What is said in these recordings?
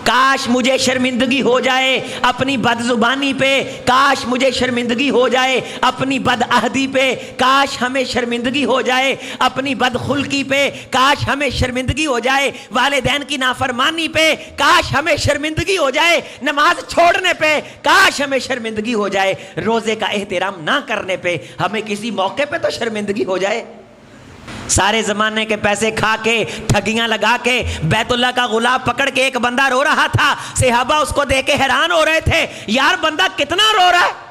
کاش مجھے شرمندگی ہو جائے اپنی بد زبانی پہ، کاش مجھے شرمندگی ہو جائے اپنی بد عہدی پہ، کاش ہمیں شرمندگی ہو جائے اپنی بد خلقی پہ، کاش ہمیں شرمندگی ہو جائے والدین کی نافرمانی پہ، کاش ہمیں شرمندگی ہو جائے نماز چھوڑنے پہ، کاش ہمیں شرمندگی ہو جائے روزے کا احترام نہ کرنے پہ، ہمیں کسی موقع پہ تو شرمندگی ہو جائے۔ سارے زمانے کے پیسے کھا کے ٹھگیاں لگا کے بیت اللہ کا غلاف پکڑ کے ایک بندہ رو رہا تھا، صحابہ اس کو دیکھ کے حیران ہو رہے تھے، یار بندہ کتنا رو رہا ہے،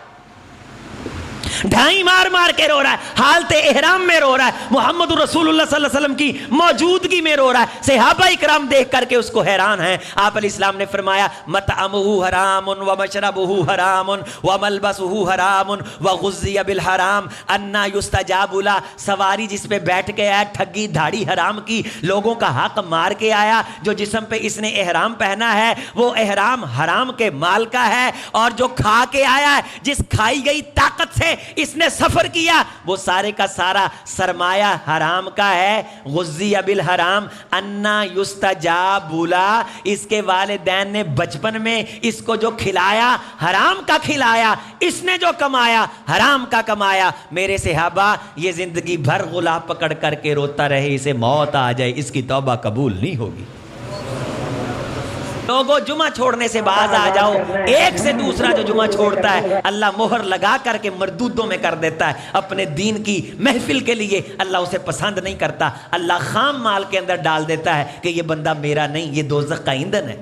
ڈھائی مار مار کے رو رہا ہے، حالت احرام میں رو رہا ہے، محمد رسول اللہ صلی اللہ علیہ وسلم کی موجودگی میں رو رہا ہے۔ صحابہ اکرام دیکھ کر کے اس کو حیران ہیں۔ آپ علیہ السلام نے فرمایا مطعمہ حرام ومشربہ حرام وملبسہ حرام وغذی بالحرام انا یستجاب له۔ سواری جس پہ بیٹھ کے آیا ٹھگی دھاڑی حرام کی، لوگوں کا حق مار کے آیا، جو جسم پہ اس نے احرام پہنا ہے وہ احرام حرام کے مال کا ہے، اور جو کھا کے آیا ہے جس کھائی گئی طاقت سے اس نے سفر کیا وہ سارے کا سارا سرمایہ حرام کا ہے۔ غذی بالحرام انا یستجاب له۔ اس کے والدین نے بچپن میں اس کو جو کھلایا حرام کا کھلایا، اس نے جو کمایا حرام کا کمایا۔ میرے صحابہ یہ زندگی بھر غلاف پکڑ کر کے روتا رہے، اسے موت آ جائے اس کی توبہ قبول نہیں ہوگی۔ لوگوں جمعہ چھوڑنے سے باز آ جاؤ، ایک سے دوسرا جو جمعہ چھوڑتا ہے اللہ مہر لگا کر کے مردودوں میں کر دیتا ہے۔ اپنے دین کی محفل کے لیے اللہ اسے پسند نہیں کرتا، اللہ خام مال کے اندر ڈال دیتا ہے کہ یہ بندہ میرا نہیں، یہ دوزخ کا ایندھن ہے۔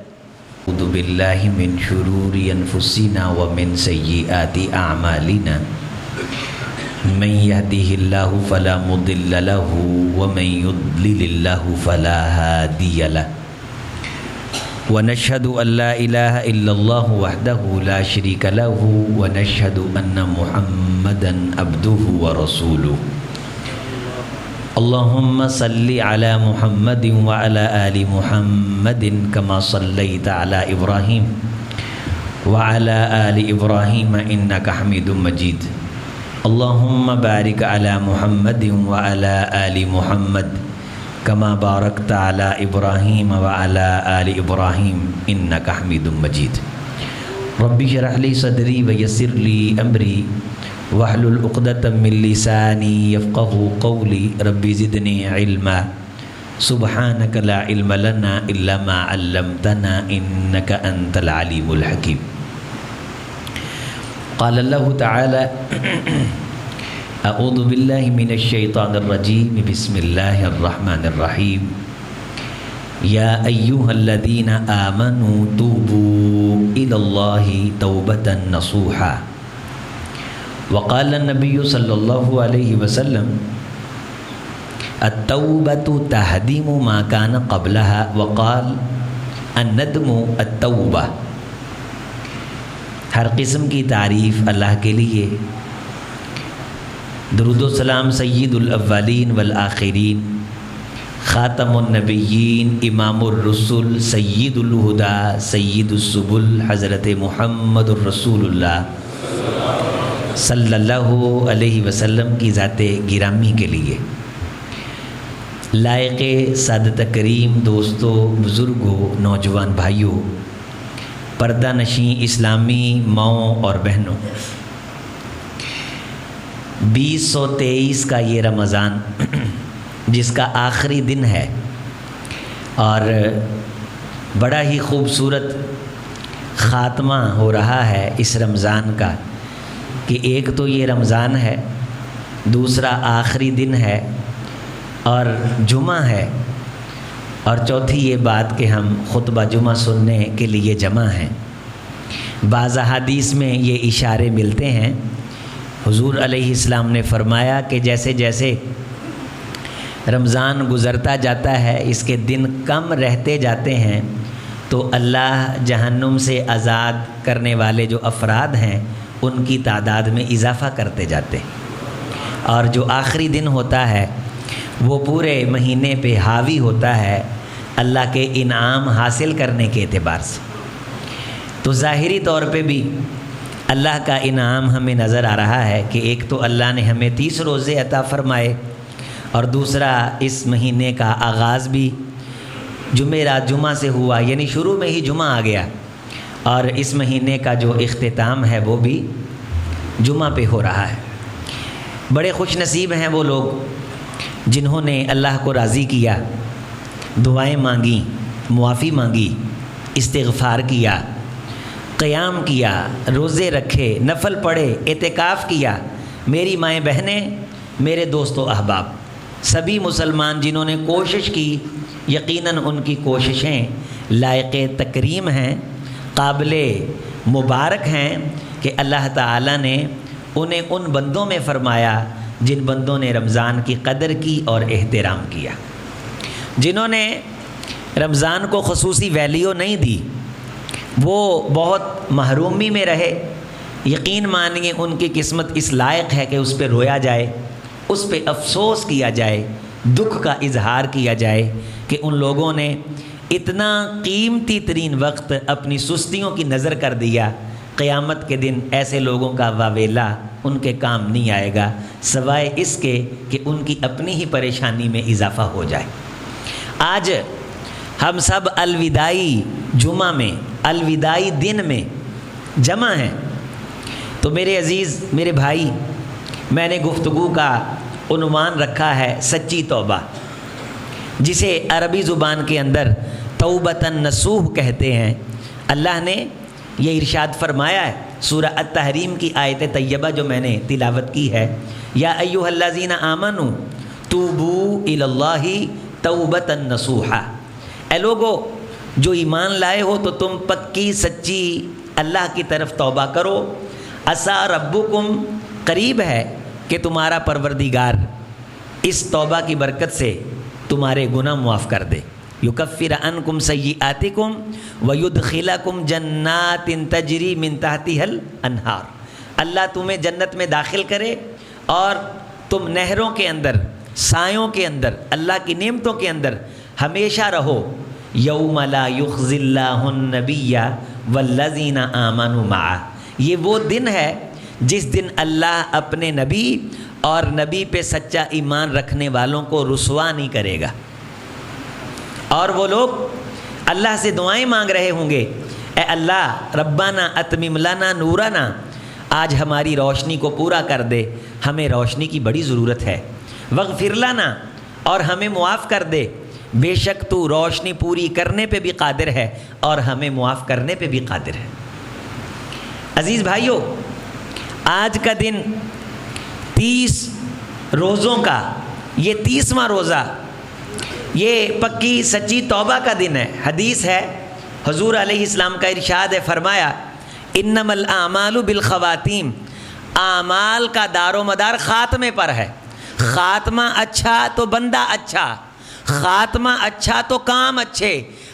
اعوذ باللہ من شرور انفسنا ومن سیئات اعمالنا من يهده الله فلا مضل له ومن يضلل الله فلا هادي له ونشهد أن لا إله إلا الله وحده لا شريك له ونشهد أن محمدا عبده ورسوله اللهم صل على محمد وعلى آل محمد كما صليت على إبراهيم وعلى آل إبراهيم إنك حميد مجيد اللهم بارك على محمد وعلى آل محمد كما باركت على إبراهيم وعلى آل إبراهيم إنك حميد مجيد رب اشرح لي صدري ويسر لي أمري واحلل عقدة من لساني يفقهوا قولي رب زدني علما سبحانك لا علم لنا إلا ما علمتنا إنك أنت العليم الحكيم قال الله تعالى اعوذ باللہ من الشیطان الرجیم بسم اللہ الرحمن الرحیم یا ایہا الذین آمنوا توبوا الی اللہ توبۃ نصوحا وقال النبی صلی اللہ علیہ وسلم التوبۃ تہدم ما کان قبلها وقال الندم التوبہ۔ ہر قسم کی تعریف اللہ کے لیے، درود و سلام سید الاولین والآخرین خاتم النبیین امام الرسل سید الہدا سید السبل حضرت محمد الرسول اللہ صلی اللہ علیہ وسلم کی ذات گرامی کے لیے۔ لائق سعادت کریم دوستو، بزرگوں، نوجوان بھائیوں، پردہ نشین اسلامی ماؤں اور بہنوں، 2023 کا یہ رمضان جس کا آخری دن ہے اور بڑا ہی خوبصورت خاتمہ ہو رہا ہے اس رمضان کا، کہ ایک تو یہ رمضان ہے، دوسرا آخری دن ہے اور جمعہ ہے، اور چوتھی یہ بات کہ ہم خطبہ جمعہ سننے کے لیے جمع ہیں۔ بعض احادیث میں یہ اشارے ملتے ہیں، حضور علیہ السلام نے فرمایا کہ جیسے جیسے رمضان گزرتا جاتا ہے اس کے دن کم رہتے جاتے ہیں تو اللہ جہنم سے آزاد کرنے والے جو افراد ہیں ان کی تعداد میں اضافہ کرتے جاتے ہیں، اور جو آخری دن ہوتا ہے وہ پورے مہینے پہ حاوی ہوتا ہے اللہ کے انعام حاصل کرنے کے اعتبار سے۔ تو ظاہری طور پہ بھی اللہ کا انعام ہمیں نظر آ رہا ہے کہ ایک تو اللہ نے ہمیں 30 روزے عطا فرمائے، اور دوسرا اس مہینے کا آغاز بھی جمعرات جمعہ سے ہوا، یعنی شروع میں ہی جمعہ آ گیا، اور اس مہینے کا جو اختتام ہے وہ بھی جمعہ پہ ہو رہا ہے۔ بڑے خوش نصیب ہیں وہ لوگ جنہوں نے اللہ کو راضی کیا، دعائیں مانگیں، معافی مانگی، استغفار کیا، قیام کیا، روزے رکھے، نفل پڑھے، اعتکاف کیا۔ میری مائیں بہنیں، میرے دوست و احباب، سبھی مسلمان جنہوں نے کوشش کی، یقیناً ان کی کوششیں لائق تکریم ہیں، قابل مبارک ہیں کہ اللہ تعالیٰ نے انہیں ان بندوں میں فرمایا جن بندوں نے رمضان کی قدر کی اور احترام کیا، جنہوں نے رمضان کو خصوصی ویلیو نہیں دی، وہ بہت محرومی میں رہے۔ یقین مانیے ان کی قسمت اس لائق ہے کہ اس پہ رویا جائے، اس پہ افسوس کیا جائے، دکھ کا اظہار کیا جائے کہ ان لوگوں نے اتنا قیمتی ترین وقت اپنی سستیوں کی نظر کر دیا۔ قیامت کے دن ایسے لوگوں کا واویلا ان کے کام نہیں آئے گا، سوائے اس کے کہ ان کی اپنی ہی پریشانی میں اضافہ ہو جائے۔ آج ہم سب الوداعی جمعہ میں، الوداعی دن میں جمع ہیں، تو میرے عزیز، میرے بھائی، میں نے گفتگو کا عنوان رکھا ہے سچی توبہ، جسے عربی زبان کے اندر توبۃ نصوح کہتے ہیں۔ اللہ نے یہ ارشاد فرمایا ہے سورہ التحریم کی آیت طیبہ جو میں نے تلاوت کی ہے، یا ایھا الذین آمنوا توبوا الی اللہ توبۃ نصوحا، اے لوگو جو ایمان لائے ہو تو تم پکی سچی اللہ کی طرف توبہ کرو۔ عسیٰ ربکم، قریب ہے کہ تمہارا پروردگار اس توبہ کی برکت سے تمہارے گناہ معاف کر دے۔ یکفر عنکم سیئاتکم ویدخلکم جنات تجری من تحتہا الانہار، اللہ تمہیں جنت میں داخل کرے اور تم نہروں کے اندر، سایوں کے اندر، اللہ کی نعمتوں کے اندر ہمیشہ رہو۔ یوم لا یخزی اللہ النبی والذین آمنوا معہ، یہ وہ دن ہے جس دن اللہ اپنے نبی اور نبی پہ سچا ایمان رکھنے والوں کو رسوا نہیں کرے گا، اور وہ لوگ اللہ سے دعائیں مانگ رہے ہوں گے، اے اللہ ربنا اتمم لنا نورنا، آج ہماری روشنی کو پورا کر دے، ہمیں روشنی کی بڑی ضرورت ہے، واغفر لنا، اور ہمیں معاف کر دے، بے شک تو روشنی پوری کرنے پہ بھی قادر ہے اور ہمیں معاف کرنے پہ بھی قادر ہے۔ عزیز بھائیو، آج کا دن 30 روزوں کا، یہ 30واں روزہ، یہ پکی سچی توبہ کا دن ہے۔ حدیث ہے، حضور علیہ السلام کا ارشاد ہے، فرمایا انما الاعمال بالخواتیم، اعمال کا دار و مدار خاتمے پر ہے۔ خاتمہ اچھا تو بندہ اچھا، خاتمہ اچھا تو کام اچھے،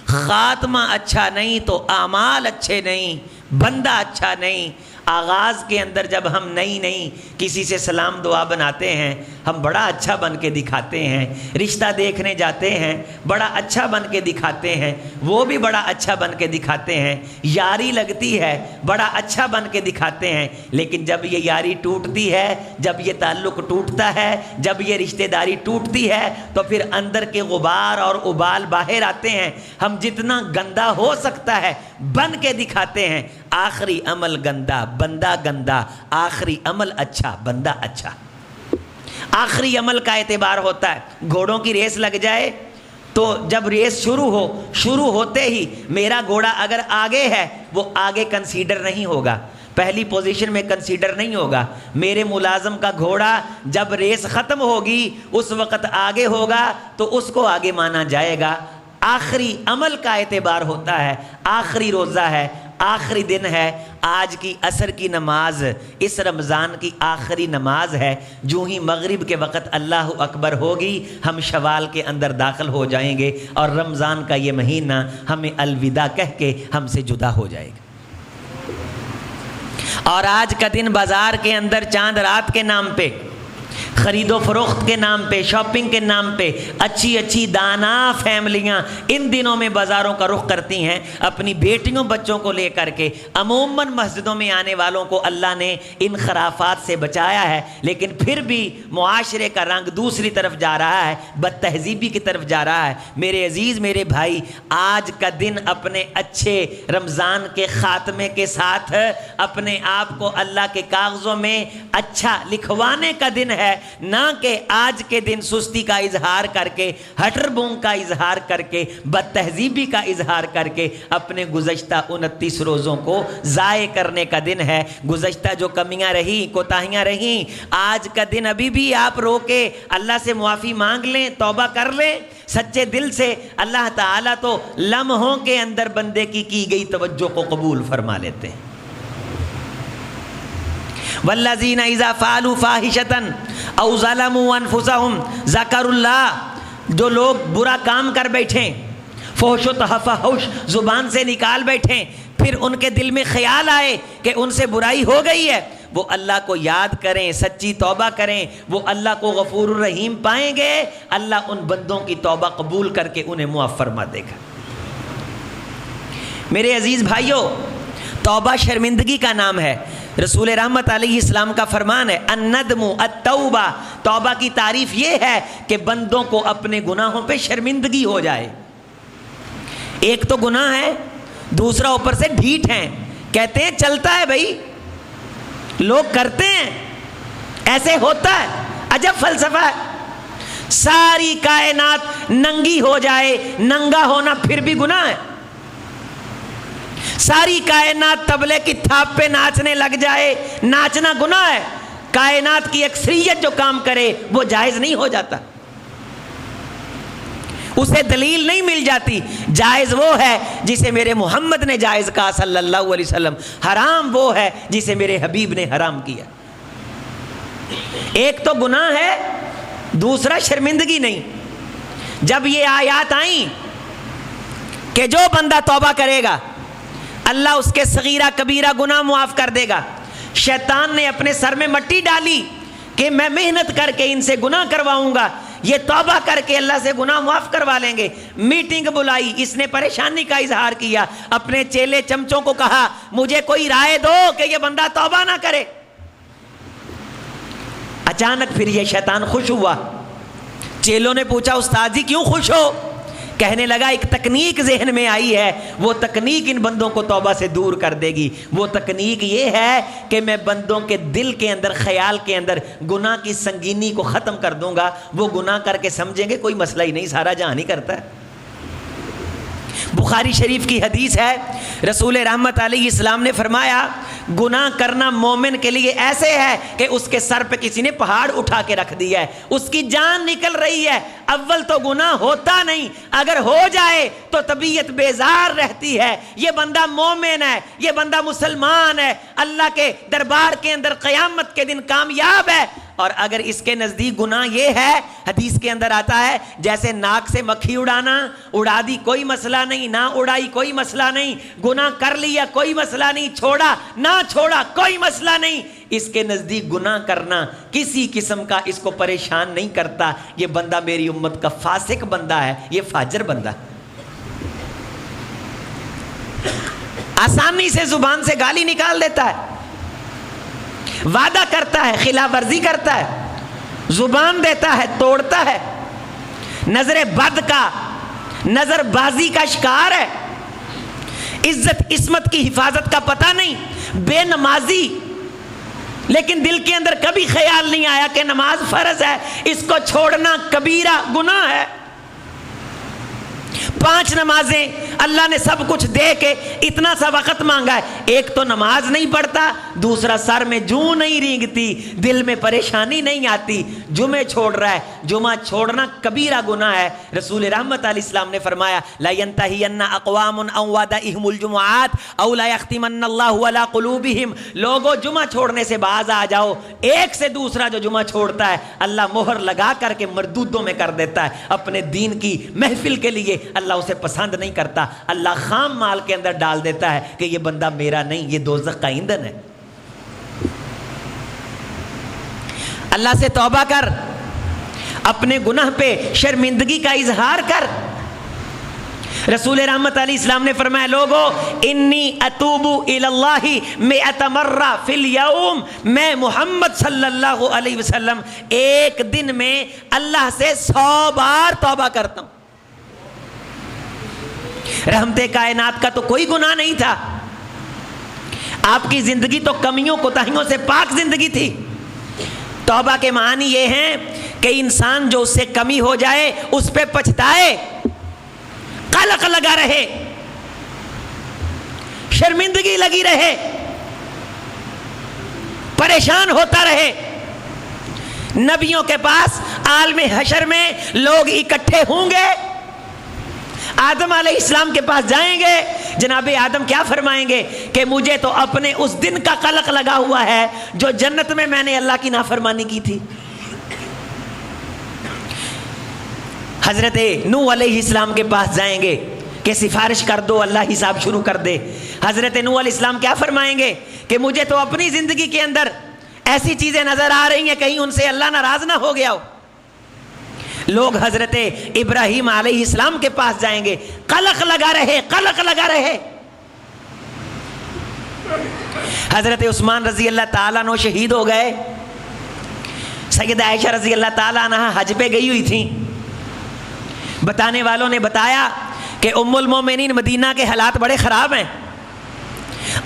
خاتمہ اچھا نہیں تو اعمال اچھے نہیں، بندہ اچھا نہیں۔ آغاز کے اندر جب ہم نئی کسی سے سلام دعا بناتے ہیں، ہم بڑا اچھا بن کے دکھاتے ہیں، رشتہ دیکھنے جاتے ہیں بڑا اچھا بن کے دکھاتے ہیں، وہ بھی بڑا اچھا بن کے دکھاتے ہیں، یاری لگتی ہے بڑا اچھا بن کے دکھاتے ہیں، لیکن جب یہ یاری ٹوٹتی ہے، جب یہ تعلق ٹوٹتا ہے، جب یہ رشتہ داری ٹوٹتی ہے، تو پھر اندر کے غبار اور ابال باہر آتے ہیں۔ ہم جتنا گندا ہو سکتا ہے بن کے دکھاتے ہیں، آخری عمل گندا، بندہ گندا، آخری عمل اچھا، بندہ اچھا۔ آخری عمل کا اعتبار ہوتا ہے۔ گھوڑوں کی ریس لگ جائے تو جب ریس شروع ہوتے ہی میرا گھوڑا اگر آگے ہے وہ آگے کنسیڈر نہیں ہوگا، پہلی پوزیشن میں کنسیڈر نہیں ہوگا۔ میرے ملازم کا گھوڑا جب ریس ختم ہوگی اس وقت آگے ہوگا تو اس کو آگے مانا جائے گا۔ آخری عمل کا اعتبار ہوتا ہے، آخری روزہ ہے، آخری دن ہے۔ آج کی عصر کی نماز اس رمضان کی آخری نماز ہے۔ جو ہی مغرب کے وقت اللہ اکبر ہوگی ہم شوال کے اندر داخل ہو جائیں گے اور رمضان کا یہ مہینہ ہمیں الوداع کہہ کے ہم سے جدا ہو جائے گا۔ اور آج کا دن بازار کے اندر چاند رات کے نام پہ خرید و فروخت کے نام پہ، شاپنگ کے نام پہ اچھی اچھی دانا فیملیاں ان دنوں میں بازاروں کا رخ کرتی ہیں اپنی بیٹیوں بچوں کو لے کر کے۔ عموماً مسجدوں میں آنے والوں کو اللہ نے ان خرافات سے بچایا ہے، لیکن پھر بھی معاشرے کا رنگ دوسری طرف جا رہا ہے، بد تہذیبی کی طرف جا رہا ہے۔ میرے عزیز، میرے بھائی، آج کا دن اپنے اچھے رمضان کے خاتمے کے ساتھ اپنے آپ کو اللہ کے کاغذوں میں اچھا لکھوانے کا دن ہے، نہ کہ آج کے دن سستی کا اظہار کر کے، ہٹر بونگ کا اظہار کر کے، بد تہذیبی کا اظہار کر کے اپنے گزشتہ 29 روزوں کو ضائع کرنے کا دن ہے۔ گزشتہ جو کمیاں رہی، کوتاہیاں رہیں، آج کا دن ابھی بھی آپ رو کے اللہ سے معافی مانگ لیں، توبہ کر لیں سچے دل سے، اللہ تعالیٰ تو لمحوں کے اندر بندے کی گئی توجہ کو قبول فرما لیتے ہیں۔ والذین اذا فعلوا فاحشة او ظلموا انفسهم ذکروا اللہ، جو لوگ برا کام کر بیٹھیں، فحش و تفحش زبان سے نکال بیٹھیں، پھر ان کے دل میں خیال آئے کہ ان سے برائی ہو گئی ہے، وہ اللہ کو یاد کریں، سچی توبہ کریں، وہ اللہ کو غفور الرحیم پائیں گے، اللہ ان بندوں کی توبہ قبول کر کے انہیں معاف فرما دے گا۔ میرے عزیز بھائیوں، توبہ شرمندگی کا نام ہے۔ رسول رحمت علیہ السلام کا فرمان ہے، الندم التوبہ، توبہ کی تعریف یہ ہے کہ بندوں کو اپنے گناہوں پہ شرمندگی ہو جائے۔ ایک تو گناہ ہے، دوسرا اوپر سے ڈھیٹ ہیں، کہتے ہیں چلتا ہے بھائی، لوگ کرتے ہیں، ایسے ہوتا ہے، عجب فلسفہ ہے۔ ساری کائنات ننگی ہو جائے، ننگا ہونا پھر بھی گناہ ہے۔ ساری کائنات طبلے کی تھاپ پہ ناچنے لگ جائے، ناچنا گناہ ہے۔ کائنات کی اکثریت جو کام کرے وہ جائز نہیں ہو جاتا، اسے دلیل نہیں مل جاتی۔ جائز وہ ہے جسے میرے محمد نے جائز کہا صلی اللہ علیہ وسلم، حرام وہ ہے جسے میرے حبیب نے حرام کیا۔ ایک تو گناہ ہے، دوسرا شرمندگی نہیں۔ جب یہ آیات آئیں کہ جو بندہ توبہ کرے گا اللہ اس کے صغیرہ کبیرہ گناہ معاف کر دے گا، شیطان نے اپنے سر میں مٹی ڈالی کہ میں محنت کر کے ان سے گناہ کرواؤں گا، یہ توبہ کر کے اللہ سے گناہ معاف کروا لیں گے۔ میٹنگ بلائی، اس نے پریشانی کا اظہار کیا، اپنے چیلے چمچوں کو کہا مجھے کوئی رائے دو کہ یہ بندہ توبہ نہ کرے۔ اچانک پھر یہ شیطان خوش ہوا۔ چیلوں نے پوچھا استاد جی کیوں خوش ہو؟ کہنے لگا ایک تکنیک ذہن میں آئی ہے، وہ تکنیک ان بندوں کو توبہ سے دور کر دے گی۔ وہ تکنیک یہ ہے کہ میں بندوں کے دل کے اندر، خیال کے اندر گناہ کی سنگینی کو ختم کر دوں گا، وہ گناہ کر کے سمجھیں گے کوئی مسئلہ ہی نہیں، سارا جہان ہی کرتا ہے۔ بخاری شریف کی حدیث ہے، رسول رحمت علیہ السلام نے فرمایا گناہ کرنا مومن کے لیے ایسے ہے کہ اس کے سر پہ کسی نے پہاڑ اٹھا کے رکھ دیا ہے، اس کی جان نکل رہی ہے۔ اول تو گناہ ہوتا نہیں، اگر ہو جائے تو طبیعت بیزار رہتی ہے، یہ بندہ مومن ہے، یہ بندہ مسلمان ہے، اللہ کے دربار کے اندر قیامت کے دن کامیاب ہے۔ اور اگر اس کے نزدیک گناہ یہ ہے، حدیث کے اندر آتا ہے جیسے ناک سے مکھی اڑانا، اڑا دی کوئی مسئلہ نہیں، نہ اڑائی کوئی مسئلہ نہیں، گناہ کر لیا کوئی مسئلہ نہیں، چھوڑا نہ چھوڑا کوئی مسئلہ نہیں، اس کے نزدیک گناہ کرنا کسی قسم کا اس کو پریشان نہیں کرتا۔ یہ بندہ میری امت کا فاسق بندہ ہے، یہ فاجر بندہ، آسانی سے زبان سے گالی نکال دیتا ہے، وعدہ کرتا ہے خلاف ورزی کرتا ہے، زبان دیتا ہے توڑتا ہے، نظر بد کا، نظر بازی کا شکار ہے، عزت عصمت کی حفاظت کا پتہ نہیں، بے نمازی، لیکن دل کے اندر کبھی خیال نہیں آیا کہ نماز فرض ہے، اس کو چھوڑنا کبیرہ گناہ ہے۔ 5 نمازیں اللہ نے سب کچھ دے کے اتنا سا وقت مانگا ہے، ایک تو نماز نہیں پڑھتا، دوسرا سر میں جوں نہیں رینگتی، دل میں پریشانی نہیں آتی، جمعے چھوڑ رہا ہے۔ جمعہ چھوڑنا کبیرہ گناہ ہے۔ رسول رحمت علیہ السلام نے فرمایا لا ينتهين اقوام ان ودائهم الجمعات او لا يختمن الله على قلوبهم، لوگوں جمعہ چھوڑنے سے باز آ جاؤ، ایک سے دوسرا جو جمعہ چھوڑتا ہے اللہ مہر لگا کر کے مردودوں میں کر دیتا ہے۔ اپنے دین کی محفل کے لیے اللہ اسے پسند نہیں کرتا، اللہ خام مال کے اندر ڈال دیتا ہے کہ یہ بندہ میرا نہیں، یہ دوزخ کا ایندھن ہے۔ اللہ سے توبہ کر، اپنے گناہ پہ شرمندگی کا اظہار کر۔ رسول رحمت علیہ السلام نے فرمایا لوگو انی اتوب الی اللہ 100 مرہ فی الیوم، میں محمد صلی اللہ علیہ وسلم ایک دن میں اللہ سے 100 بار توبہ کرتا ہوں۔ رحمت کائنات کا تو کوئی گناہ نہیں تھا، آپ کی زندگی تو کمیوں کوتاہیوں سے پاک زندگی تھی۔ توبہ کے معنی یہ ہیں کہ انسان جو اس سے کمی ہو جائے اس پہ پچھتائے، قلق لگا رہے، شرمندگی لگی رہے، پریشان ہوتا رہے۔ نبیوں کے پاس عالم حشر میں لوگ اکٹھے ہوں گے، آدم علیہ السلام کے پاس جائیں گے، جناب آدم کیا فرمائیں گے کہ مجھے تو اپنے اس دن کا قلق لگا ہوا ہے جو جنت میں میں نے اللہ کی نافرمانی کی تھی۔ حضرت نوح علیہ السلام کے پاس جائیں گے کہ سفارش کر دو، اللہ حساب شروع کر دے۔ حضرت نوح علیہ السلام کیا فرمائیں گے کہ مجھے تو اپنی زندگی کے اندر ایسی چیزیں نظر آ رہی ہیں کہیں ان سے اللہ ناراض نہ ہو گیا ہو۔ لوگ حضرت ابراہیم علیہ السلام کے پاس جائیں گے، قلق لگا رہے، قلق لگا رہے۔ حضرت عثمان رضی اللہ تعالیٰ عنہ شہید ہو گئے، سیدہ عائشہ رضی اللہ تعالیٰ عنہ حج پہ گئی ہوئی تھیں۔ بتانے والوں نے بتایا کہ ام المومنین مدینہ کے حالات بڑے خراب ہیں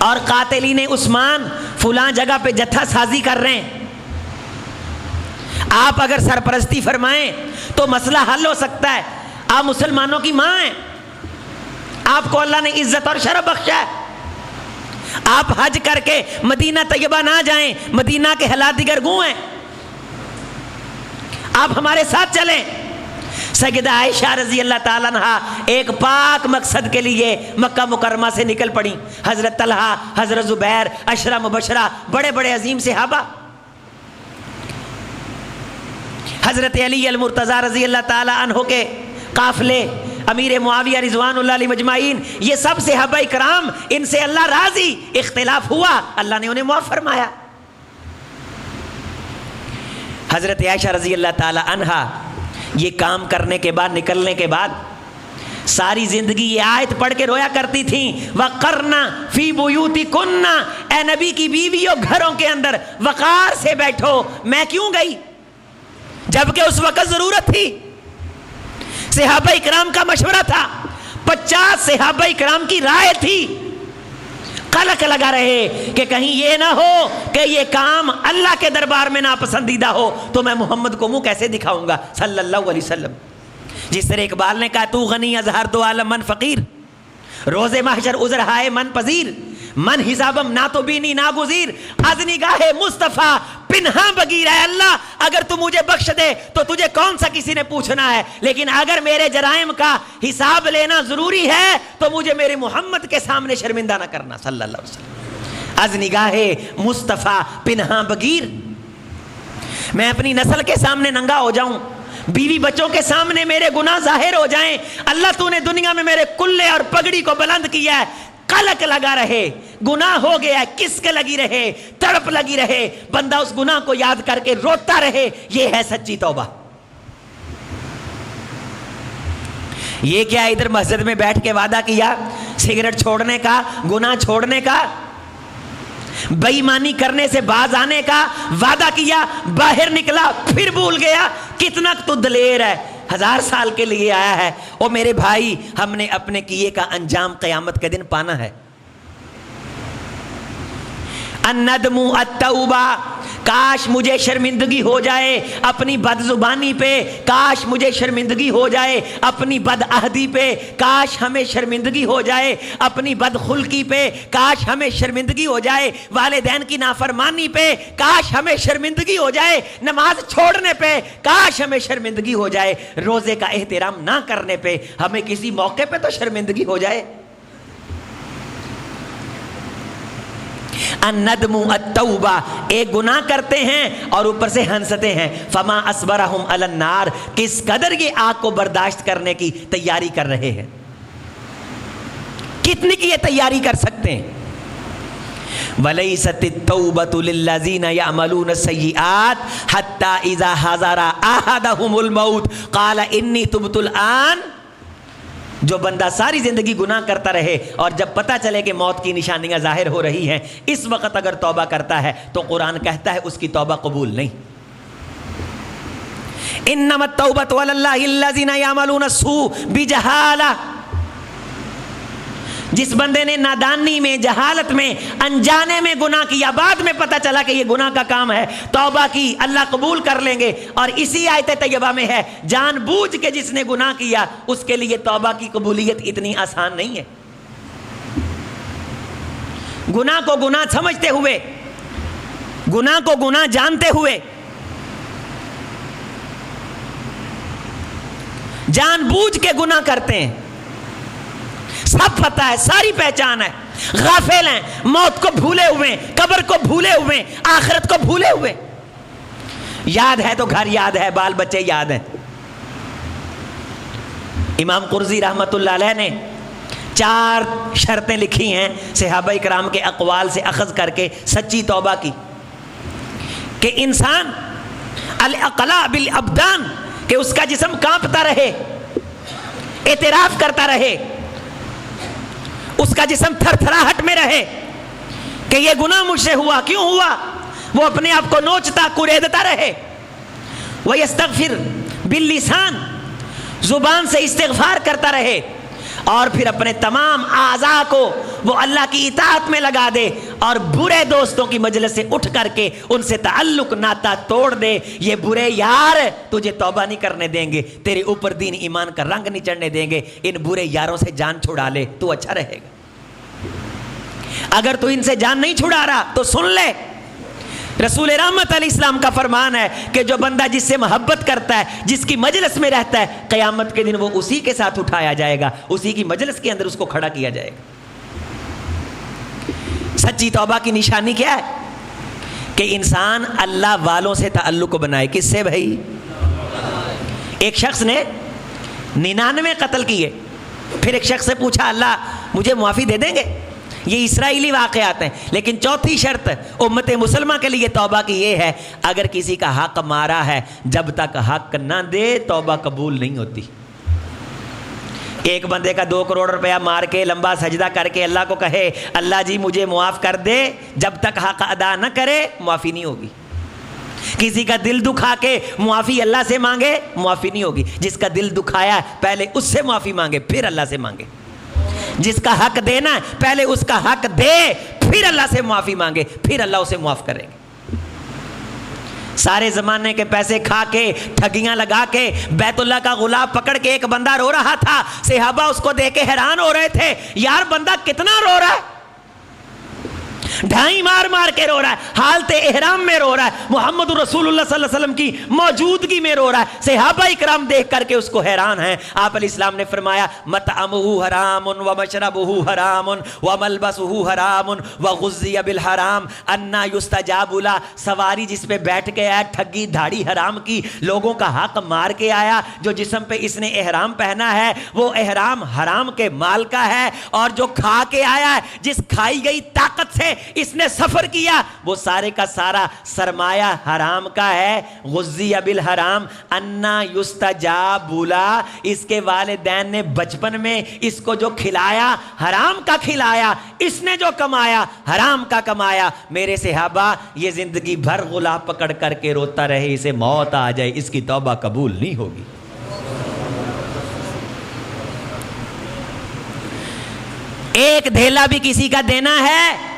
اور قاتلین عثمان فلاں جگہ پہ جتھا سازی کر رہے ہیں، آپ اگر سرپرستی فرمائیں تو مسئلہ حل ہو سکتا ہے۔ آپ مسلمانوں کی ماں ہیں، آپ کو اللہ نے عزت اور شرف بخشا ہے، آپ حج کر کے مدینہ طیبہ نہ جائیں، مدینہ کے حالات دیگر گوں ہیں، آپ ہمارے ساتھ چلیں۔ سیدہ عائشہ رضی اللہ تعالیٰ عنہ ایک پاک مقصد کے لیے مکہ مکرمہ سے نکل پڑی۔ حضرت طلحہ، حضرت زبیر، عشرہ مبشرہ، بڑے بڑے عظیم صحابہ، حضرت علی المرتضیٰ رضی اللہ تعالیٰ عنہ کے قافلے، امیر معاویہ رضوان اللہ علیہ مجمعین، یہ سب صحابہ کرام، ان سے اللہ راضی، اختلاف ہوا اللہ نے انہیں معاف فرمایا۔ حضرت عائشہ رضی اللہ تعالیٰ عنہ یہ کام کرنے کے بعد، نکلنے کے بعد ساری زندگی یہ آیت پڑھ کے رویا کرتی تھیں، وَقَرْنَا فِي بُيُوتِكُنَّ، اے نبی کی بیویوں گھروں کے اندر وقار سے بیٹھو۔ میں کیوں گئی جبکہ اس وقت ضرورت تھی، صحابہ اکرام کا مشورہ تھا، 50 صحابہ اکرام کی رائے تھی، قلق لگا رہے کہ کہیں یہ نہ ہو کہ یہ کام اللہ کے دربار میں ناپسندیدہ ہو تو میں محمد کو منہ کیسے دکھاؤں گا صلی اللہ علیہ وسلم۔ جس طرح اقبال نے کہا تو غنی از ہر دو عالم من فقیر، روز محشر عذر ہائے من پذیر، من حسابم نہ تو بینی نہ گزیر، از نگاہ مصطفیٰ پنہاں بگیر۔ ہے اللہ اگر تو مجھے بخش دے تو تجھے کون سا کسی نے پوچھنا ہے، لیکن اگر میرے جرائم کا حساب لینا ضروری ہے تو مجھے میرے محمد کے سامنے شرمندہ نہ کرنا صلی اللہ علیہ وسلم۔ از نگاہ مصطفیٰ پنہاں بگیر، میں اپنی نسل کے سامنے ننگا ہو جاؤں، بیوی بچوں کے سامنے میرے گناہ ظاہر ہو جائیں، اللہ تو نے دنیا میں میرے کلے اور پگڑی کو بلند کیا ہے، قلق لگا رہے، گناہ ہو گیا، کس کے لگی رہے، تڑپ لگی رہے، بندہ اس گناہ کو یاد کر کے روتا رہے، یہ ہے سچی توبہ۔ یہ کیا ادھر مسجد میں بیٹھ کے وعدہ کیا سگریٹ چھوڑنے کا، گناہ چھوڑنے کا، بے ایمانی کرنے سے باز آنے کا وعدہ کیا، باہر نکلا پھر بھول گیا، کتنا تو دلیر ہے، 1000 سال کے لیے آیا ہے۔ او میرے بھائی، ہم نے اپنے کیے کا انجام قیامت کے دن پانا ہے۔ الندم التوبہ، کاش مجھے شرمندگی ہو جائے اپنی بد زبانی پہ، کاش مجھے شرمندگی ہو جائے اپنی بد عہدی پہ، کاش ہمیں شرمندگی ہو جائے اپنی بد خلقی پہ، کاش ہمیں شرمندگی ہو جائے والدین کی نافرمانی پہ، کاش ہمیں شرمندگی ہو جائے نماز چھوڑنے پہ، کاش ہمیں شرمندگی ہو جائے روزے کا احترام نہ کرنے پہ، ہمیں کسی موقع پہ تو شرمندگی ہو جائے۔ الندم التوبہ، ایک گناہ کرتے ہیں اور اوپر سے ہنستے ہیں، فما اصبرہم علی النار، کس قدر یہ آگ کو برداشت کرنے کی تیاری کر رہے ہیں، کتنی کی یہ تیاری کر سکتے ہیں۔ وَلَيْسَتِ التَّوْبَةُ لِلَّذِينَ يَعْمَلُونَ السَّيِّئَاتِ حَتَّى إِذَا حَضَرَ أَحَدَهُمُ الْمَوْتُ قَالَ إِنِّي تُبْتُ الْآنَ. جو بندہ ساری زندگی گناہ کرتا رہے اور جب پتہ چلے کہ موت کی نشانیاں ظاہر ہو رہی ہیں اس وقت اگر توبہ کرتا ہے تو قرآن کہتا ہے اس کی توبہ قبول نہیں. انما التوبۃ علی اللہ الذین یعملون السوء بجہالہ. جس بندے نے نادانی میں جہالت میں انجانے میں گناہ کیا بعد میں پتہ چلا کہ یہ گناہ کا کام ہے توبہ کی اللہ قبول کر لیں گے. اور اسی آیت طیبہ میں ہے جان بوجھ کے جس نے گناہ کیا اس کے لیے توبہ کی قبولیت اتنی آسان نہیں ہے. گناہ کو گناہ سمجھتے ہوئے گناہ کو گناہ جانتے ہوئے جان بوجھ کے گناہ کرتے ہیں. سب پتہ ہے ساری پہچان ہے غافل ہیں موت کو بھولے ہوئے قبر کو بھولے ہوئے آخرت کو بھولے ہوئے. یاد ہے تو گھر یاد ہے بال بچے یاد ہیں. امام قرظی رحمت اللہ علیہ نے 4 شرطیں لکھی ہیں صحابہ اکرام کے اقوال سے اخذ کر کے سچی توبہ کی کہ انسان الاقلاع بالابدان کہ اس کا جسم کانپتا رہے اعتراف کرتا رہے اس کا جسم تھر تھراہٹ میں رہے کہ یہ گناہ مجھ سے ہوا کیوں ہوا. وہ اپنے آپ کو نوچتا کوریدتا رہے. وَيَسْتَغْفِرْ بِاللِّسَان زبان سے استغفار کرتا رہے اور پھر اپنے تمام اعضاء کو وہ اللہ کی اطاعت میں لگا دے اور برے دوستوں کی مجلس سے اٹھ کر کے ان سے تعلق ناتا توڑ دے. یہ برے یار تجھے توبہ نہیں کرنے دیں گے تیرے اوپر دین ایمان کا رنگ نہیں چڑھنے دیں گے. ان برے یاروں سے جان چھڑا لے تو اچھا رہے گا. اگر تو ان سے جان نہیں چھڑا رہا تو سن لے رسول رحمت علیہ السلام کا فرمان ہے کہ جو بندہ جس سے محبت کرتا ہے جس کی مجلس میں رہتا ہے قیامت کے دن وہ اسی کے ساتھ اٹھایا جائے گا اسی کی مجلس کے اندر اس کو کھڑا کیا جائے گا. سچی توبہ کی نشانی کیا ہے کہ انسان اللہ والوں سے تعلق کو بنائے. کس سے بھائی؟ ایک شخص نے 99 قتل کیے پھر ایک شخص سے پوچھا اللہ مجھے معافی دے دیں گے. یہ اسرائیلی واقعات ہیں لیکن چوتھی شرط امت مسلمہ کے لیے توبہ کی یہ ہے اگر کسی کا حق مارا ہے جب تک حق نہ دے توبہ قبول نہیں ہوتی. ایک بندے کا 2 کروڑ روپیہ مار کے لمبا سجدہ کر کے اللہ کو کہے اللہ جی مجھے معاف کر دے جب تک حق ادا نہ کرے معافی نہیں ہوگی. کسی کا دل دکھا کے معافی اللہ سے مانگے معافی نہیں ہوگی. جس کا دل دکھایا پہلے اس سے معافی مانگے پھر اللہ سے مانگے. جس کا حق دینا ہے پہلے اس کا حق دے پھر اللہ سے معافی مانگے پھر اللہ اسے معاف کریں گے. سارے زمانے کے پیسے کھا کے ٹھگیاں لگا کے بیت اللہ کا غلاف پکڑ کے ایک بندہ رو رہا تھا. صحابہ اس کو دیکھ کے حیران ہو رہے تھے یار بندہ کتنا رو رہا ہے ڈھائی مار مار کے رو رہا ہے حالت احرام میں رو رہا ہے محمد رسول اللہ صلی اللہ علیہ وسلم کی موجودگی میں رو رہا ہے. صحابہ اکرام دیکھ کر کے اس کو حیران ہیں. آپ علیہ السلام نے فرمایا مطعمہ حرام ومشربہ حرام وملبسہ حرام وغذی بالحرام انا یستجاب له. سواری جس پہ بیٹھ کے آیا ٹھگی دھاڑی حرام کی لوگوں کا حق مار کے آیا. جو جسم پہ اس نے احرام پہنا ہے وہ احرام حرام کے مال کا ہے اور جو کھا کے آیا ہے جس کھائی گئی طاقت سے اس نے سفر کیا وہ سارے کا سارا سرمایہ حرام کا ہے. غذی بالحرام انا یستجاب له. اس کے والدین نے بچپن میں اس کو جو کھلایا حرام کا کھلایا اس نے جو کمایا حرام کا کمایا. میرے صحابہ یہ زندگی بھر غلاف پکڑ کر کے روتا رہے اسے موت آ جائے اس کی توبہ قبول نہیں ہوگی. ایک دھیلا بھی کسی کا دینا ہے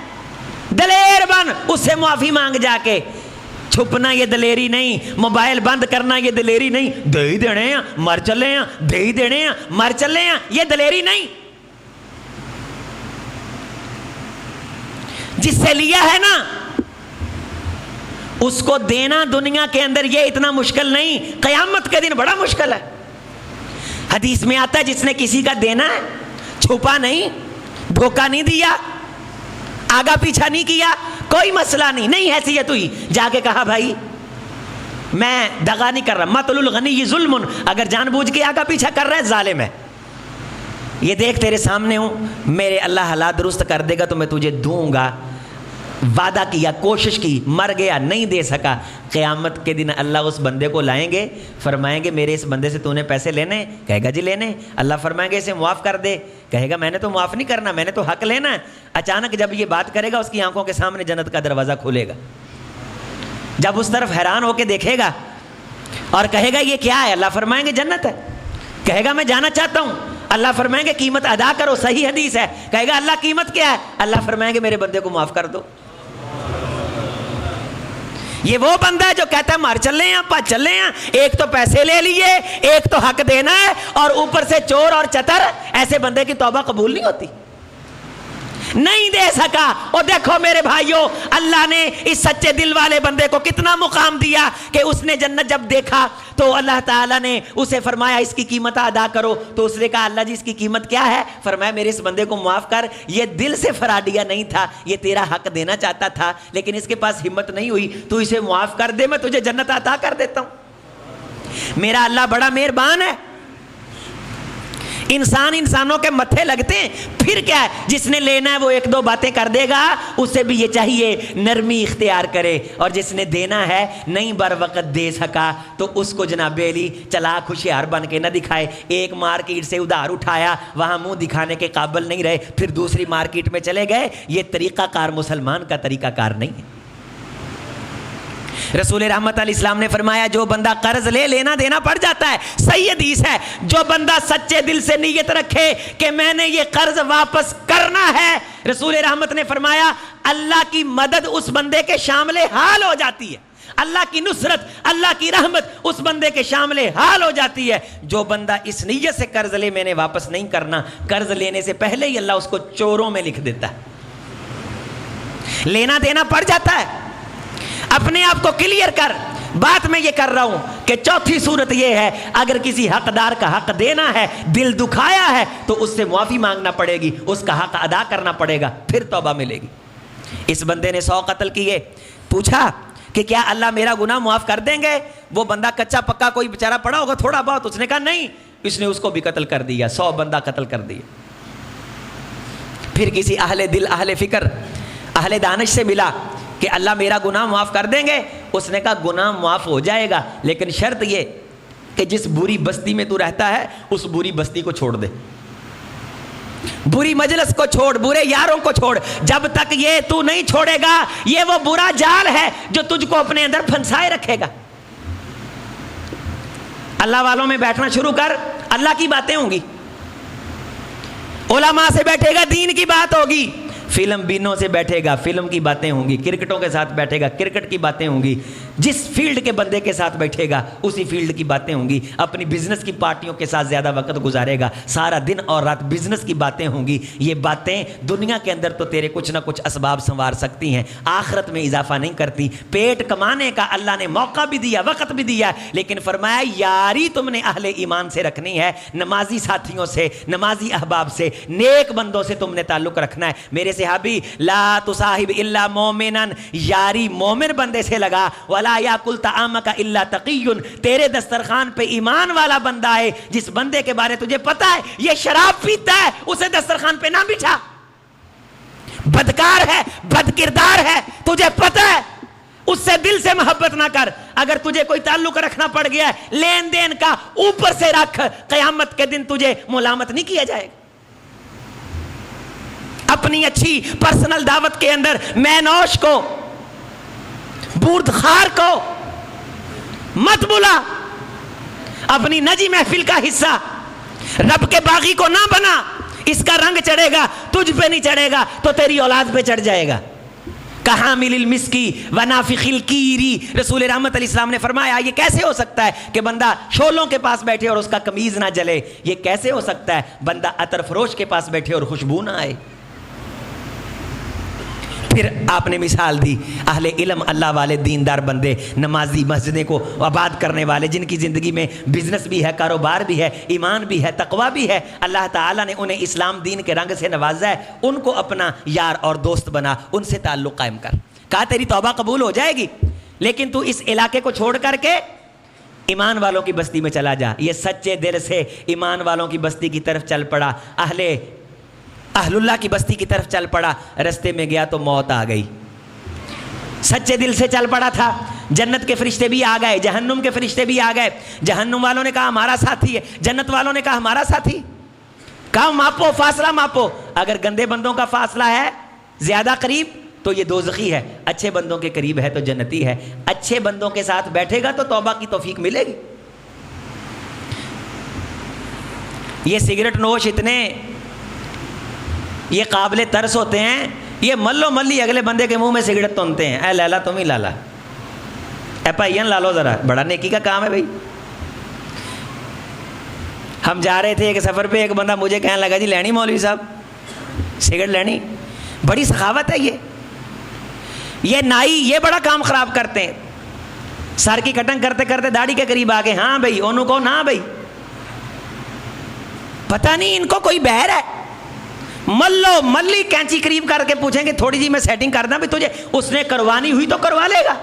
دلیر بن اس سے معافی مانگ جا کے. چھپنا یہ دلیری نہیں موبائل بند کرنا یہ دلیری نہیں دے ہی دینے ہیں مر چلے ہیں دے ہی دینے ہیں مر چلے ہیں یہ دلیری نہیں. جس سے لیا ہے نا اس کو دینا دنیا کے اندر یہ اتنا مشکل نہیں قیامت کے دن بڑا مشکل ہے. حدیث میں آتا ہے جس نے کسی کا دینا ہے چھپا نہیں دھوکہ نہیں دیا آگا پیچھا نہیں کیا کوئی مسئلہ نہیں حیثیت ہوئی جا کے کہا بھائی میں دغا نہیں کر رہا مطل الغنی ظلم. اگر جان بوجھ کے آگا پیچھا کر رہا ہے ظالم ہے. یہ دیکھ تیرے سامنے ہوں میرے اللہ حالات درست کر دے گا تو میں تجھے دوں گا وعدہ کیا، کوشش کی، مر گیا، نہیں دے سکا، قیامت کے دن اللہ اس بندے کو لائیں گے، فرمائیں گے میرے اس بندے سے تو نے پیسے لینے؟ کہے گا جی لینے۔ اللہ فرمائیں گے اسے معاف کر دے، کہے گا میں نے تو معاف نہیں کرنا، میں نے تو حق لینا ہے۔ اچانک جب یہ بات کرے گا اس کی آنکھوں کے سامنے جنت کا دروازہ کھلے گا، جب اس طرف حیران ہو کے دیکھے گا اور کہے گا یہ کیا ہے؟ اللہ فرمائیں گے جنت ہے، کہے گا میں جانا چاہتا ہوں، اللہ فرمائیں گے قیمت ادا کرو، صحیح حدیث ہے، کہے گا اللہ قیمت کیا ہے؟ اللہ فرمائیں گے میرے بندے کو معاف کر دو۔ یہ وہ بندہ ہے جو کہتا ہے مار چلے ہیں، پاس چلے ہیں، ایک تو پیسے لے لیے، ایک تو حق دینا ہے، اور اوپر سے چور اور چتر، ایسے بندے کی توبہ قبول نہیں ہوتی، نہیں دے سکا۔ اور دیکھو میرے بھائیوں، اللہ نے اس سچے دل والے بندے کو کتنا مقام دیا کہ اس نے جنت جب دیکھا تو اللہ تعالیٰ نے اسے فرمایا اس کی قیمت ادا کرو، تو اس نے کہا اللہ جی اس کی قیمت کیا ہے؟ فرمایا میرے اس بندے کو معاف کر، یہ دل سے فراڈیا نہیں تھا، یہ تیرا حق دینا چاہتا تھا لیکن اس کے پاس ہمت نہیں ہوئی، تو اسے معاف کر دے، میں تجھے جنت عطا کر دیتا ہوں۔ میرا اللہ بڑا مہربان ہے۔ انسان انسانوں کے متھے لگتے ہیں، پھر کیا ہے، جس نے لینا ہے وہ ایک دو باتیں کر دے گا، اسے بھی یہ چاہیے نرمی اختیار کرے، اور جس نے دینا ہے نہیں بر وقت دے سکا تو اس کو جناب علی چلاک ہوشیار بن کے نہ دکھائے۔ ایک مارکیٹ سے ادھار اٹھایا، وہاں منہ دکھانے کے قابل نہیں رہے، پھر دوسری مارکیٹ میں چلے گئے، یہ طریقہ کار مسلمان کا طریقہ کار نہیں ہے۔ رسول رحمت علیہ السلام نے فرمایا جو بندہ قرض لے، لینا دینا پڑ جاتا ہے، صحیح حدیث ہے، جو بندہ سچے دل سے نیت رکھے کہ میں نے یہ قرض واپس کرنا ہے، رسول رحمت نے فرمایا اللہ کی مدد اس بندے کے شامل حال ہو جاتی ہے، اللہ کی نصرت، اللہ کی رحمت اس بندے کے شامل حال ہو جاتی ہے۔ جو بندہ اس نیت سے قرض لے میں نے واپس نہیں کرنا، قرض لینے سے پہلے ہی اللہ اس کو چوروں میں لکھ دیتا ہے، لینا دینا پڑ جاتا ہے۔ اپنے آپ کو کلیئر کر، بات میں یہ کر رہا ہوں کہ چوتھی صورت یہ ہے، اگر کسی حقدار کا حق دینا ہے، دل دکھایا ہے، تو اس سے معافی مانگنا پڑے گی، اس کا حق ادا کرنا پڑے گا، پھر توبہ ملے گی۔ اس بندے نے 100 قتل کیے، پوچھا کہ کیا اللہ میرا گناہ معاف کر دیں گے؟ وہ بندہ کچا پکا کوئی بیچارہ پڑا ہوگا تھوڑا بہت، اس نے کہا نہیں، اس نے اس کو بھی قتل کر دیا، 100 بندہ قتل کر دیا۔ پھر کسی اہل دل، اہل فکر، اہل دانش سے ملا کہ اللہ میرا گناہ معاف کر دیں گے؟ اس نے کہا گناہ معاف ہو جائے گا لیکن شرط یہ کہ جس بری بستی میں تو رہتا ہے اس بری بستی کو چھوڑ دے، بری مجلس کو چھوڑ، برے یاروں کو چھوڑ، جب تک یہ تو نہیں چھوڑے گا یہ وہ برا جال ہے جو تجھ کو اپنے اندر پھنسائے رکھے گا۔ اللہ والوں میں بیٹھنا شروع کر، اللہ کی باتیں ہوں گی، علماء سے بیٹھے گا دین کی بات ہوگی، فلم بینوں سے بیٹھے گا فلم کی باتیں ہوں گی، کرکٹوں کے ساتھ بیٹھے گا کرکٹ کی باتیں ہوں گی، جس فیلڈ کے بندے کے ساتھ بیٹھے گا اسی فیلڈ کی باتیں ہوں گی، اپنی بزنس کی پارٹیوں کے ساتھ زیادہ وقت گزارے گا، سارا دن اور رات بزنس کی باتیں ہوں گی۔ یہ باتیں دنیا کے اندر تو تیرے کچھ نہ کچھ اسباب سنوار سکتی ہیں، آخرت میں اضافہ نہیں کرتی۔ پیٹ کمانے کا اللہ نے موقع بھی دیا، وقت بھی دیا، لیکن فرمایا یاری تم نے اہل ایمان سے رکھنی ہے، نمازی ساتھیوں سے، نمازی احباب سے، نیک بندوں سے تم نے تعلق رکھنا ہے۔ میرے صحابی لا تصاحب الا مومنا، یاری مومن بندے سے لگا، ولا یاکل طعامک الا تقی، تیرے دسترخوان پہ ایمان والا بندہ ہے، جس بندے کے بارے تجھے پتا ہے یہ شراب پیتا ہے اسے دسترخوان پہ نہ بٹھا، بدکار ہے، بد کردار ہے، تجھے پتا ہے، اس سے دل سے محبت نہ کر۔ اگر تجھے کوئی تعلق رکھنا پڑ گیا ہے لین دین کا، اوپر سے رکھ، قیامت کے دن تجھے ملامت نہیں کیا جائے گا۔ اپنی اچھی پرسنل دعوت کے اندر مینوش کو، بوردخار کو مت بلا، اپنی نجی محفل کا حصہ رب کے باغی کو نہ بنا، اس کا رنگ چڑھے گا تجھ پہ نہیں چڑھے گا تو تیری اولاد پہ چڑھ جائے گا۔ کحامل المسکی ونافخ الکیری، رسول رحمت علیہ السلام نے فرمایا یہ کیسے ہو سکتا ہے کہ بندہ شولوں کے پاس بیٹھے اور اس کا قمیض نہ جلے؟ یہ کیسے ہو سکتا ہے بندہ عطر فروش کے پاس بیٹھے اور خوشبو نہ آئے؟ پھر آپ نے مثال دی اہل علم، اللہ والے دیندار بندے، نمازی، مسجدیں کو آباد کرنے والے، جن کی زندگی میں بزنس بھی ہے، کاروبار بھی ہے، ایمان بھی ہے، تقوی بھی ہے، اللہ تعالیٰ نے انہیں اسلام دین کے رنگ سے نوازا ہے، ان کو اپنا یار اور دوست بنا، ان سے تعلق قائم کر۔ کہا تیری توبہ قبول ہو جائے گی، لیکن تو اس علاقے کو چھوڑ کر کے ایمان والوں کی بستی میں چلا جا۔ یہ سچے دل سے ایمان والوں کی بستی کی طرف چل پڑا، اہل اللہ کی بستی کی طرف چل پڑا، رستے میں گیا تو موت آ گئی، سچے دل سے چل پڑا تھا، جنت کے فرشتے بھی آ گئے، جہنم کے فرشتے بھی آ گئے۔ جہنم والوں نے کہا ہمارا ساتھی ہے، جنت والوں نے کہا ہمارا ساتھی۔ کہا ماپو، فاصلہ ماپو، اگر گندے بندوں کا فاصلہ ہے زیادہ قریب تو یہ دوزخی ہے، اچھے بندوں کے قریب ہے تو جنتی ہے۔ اچھے بندوں کے ساتھ بیٹھے گا تو توبہ کی توفیق ملے گی۔ یہ سگریٹ نوش اتنے یہ قابل ترس ہوتے ہیں، یہ ملو ملی اگلے بندے کے منہ میں سگریٹ تونتے ہیں۔ اے لالا تم ہی لالا، اے بھائیان لالو ذرا، بڑا نیکی کا کام ہے بھائی۔ ہم جا رہے تھے ایک سفر پہ، ایک بندہ مجھے کہنے لگا جی لینی مولوی صاحب سگریٹ لینی؟ بڑی سخاوت ہے یہ نائی یہ بڑا کام خراب کرتے ہیں۔ سر کی کٹنگ کرتے کرتے داڑھی کے قریب آ گئے، ہاں بھائی انہوں کو نہ بھائی، پتہ نہیں ان کو کوئی بہر ہے۔ ملو ملی کینچی قریب کر کے پوچھیں گے تھوڑی جی میں سیٹنگ کر دوں، تجھے اس نے کروانی ہوئی تو کروا لے گا۔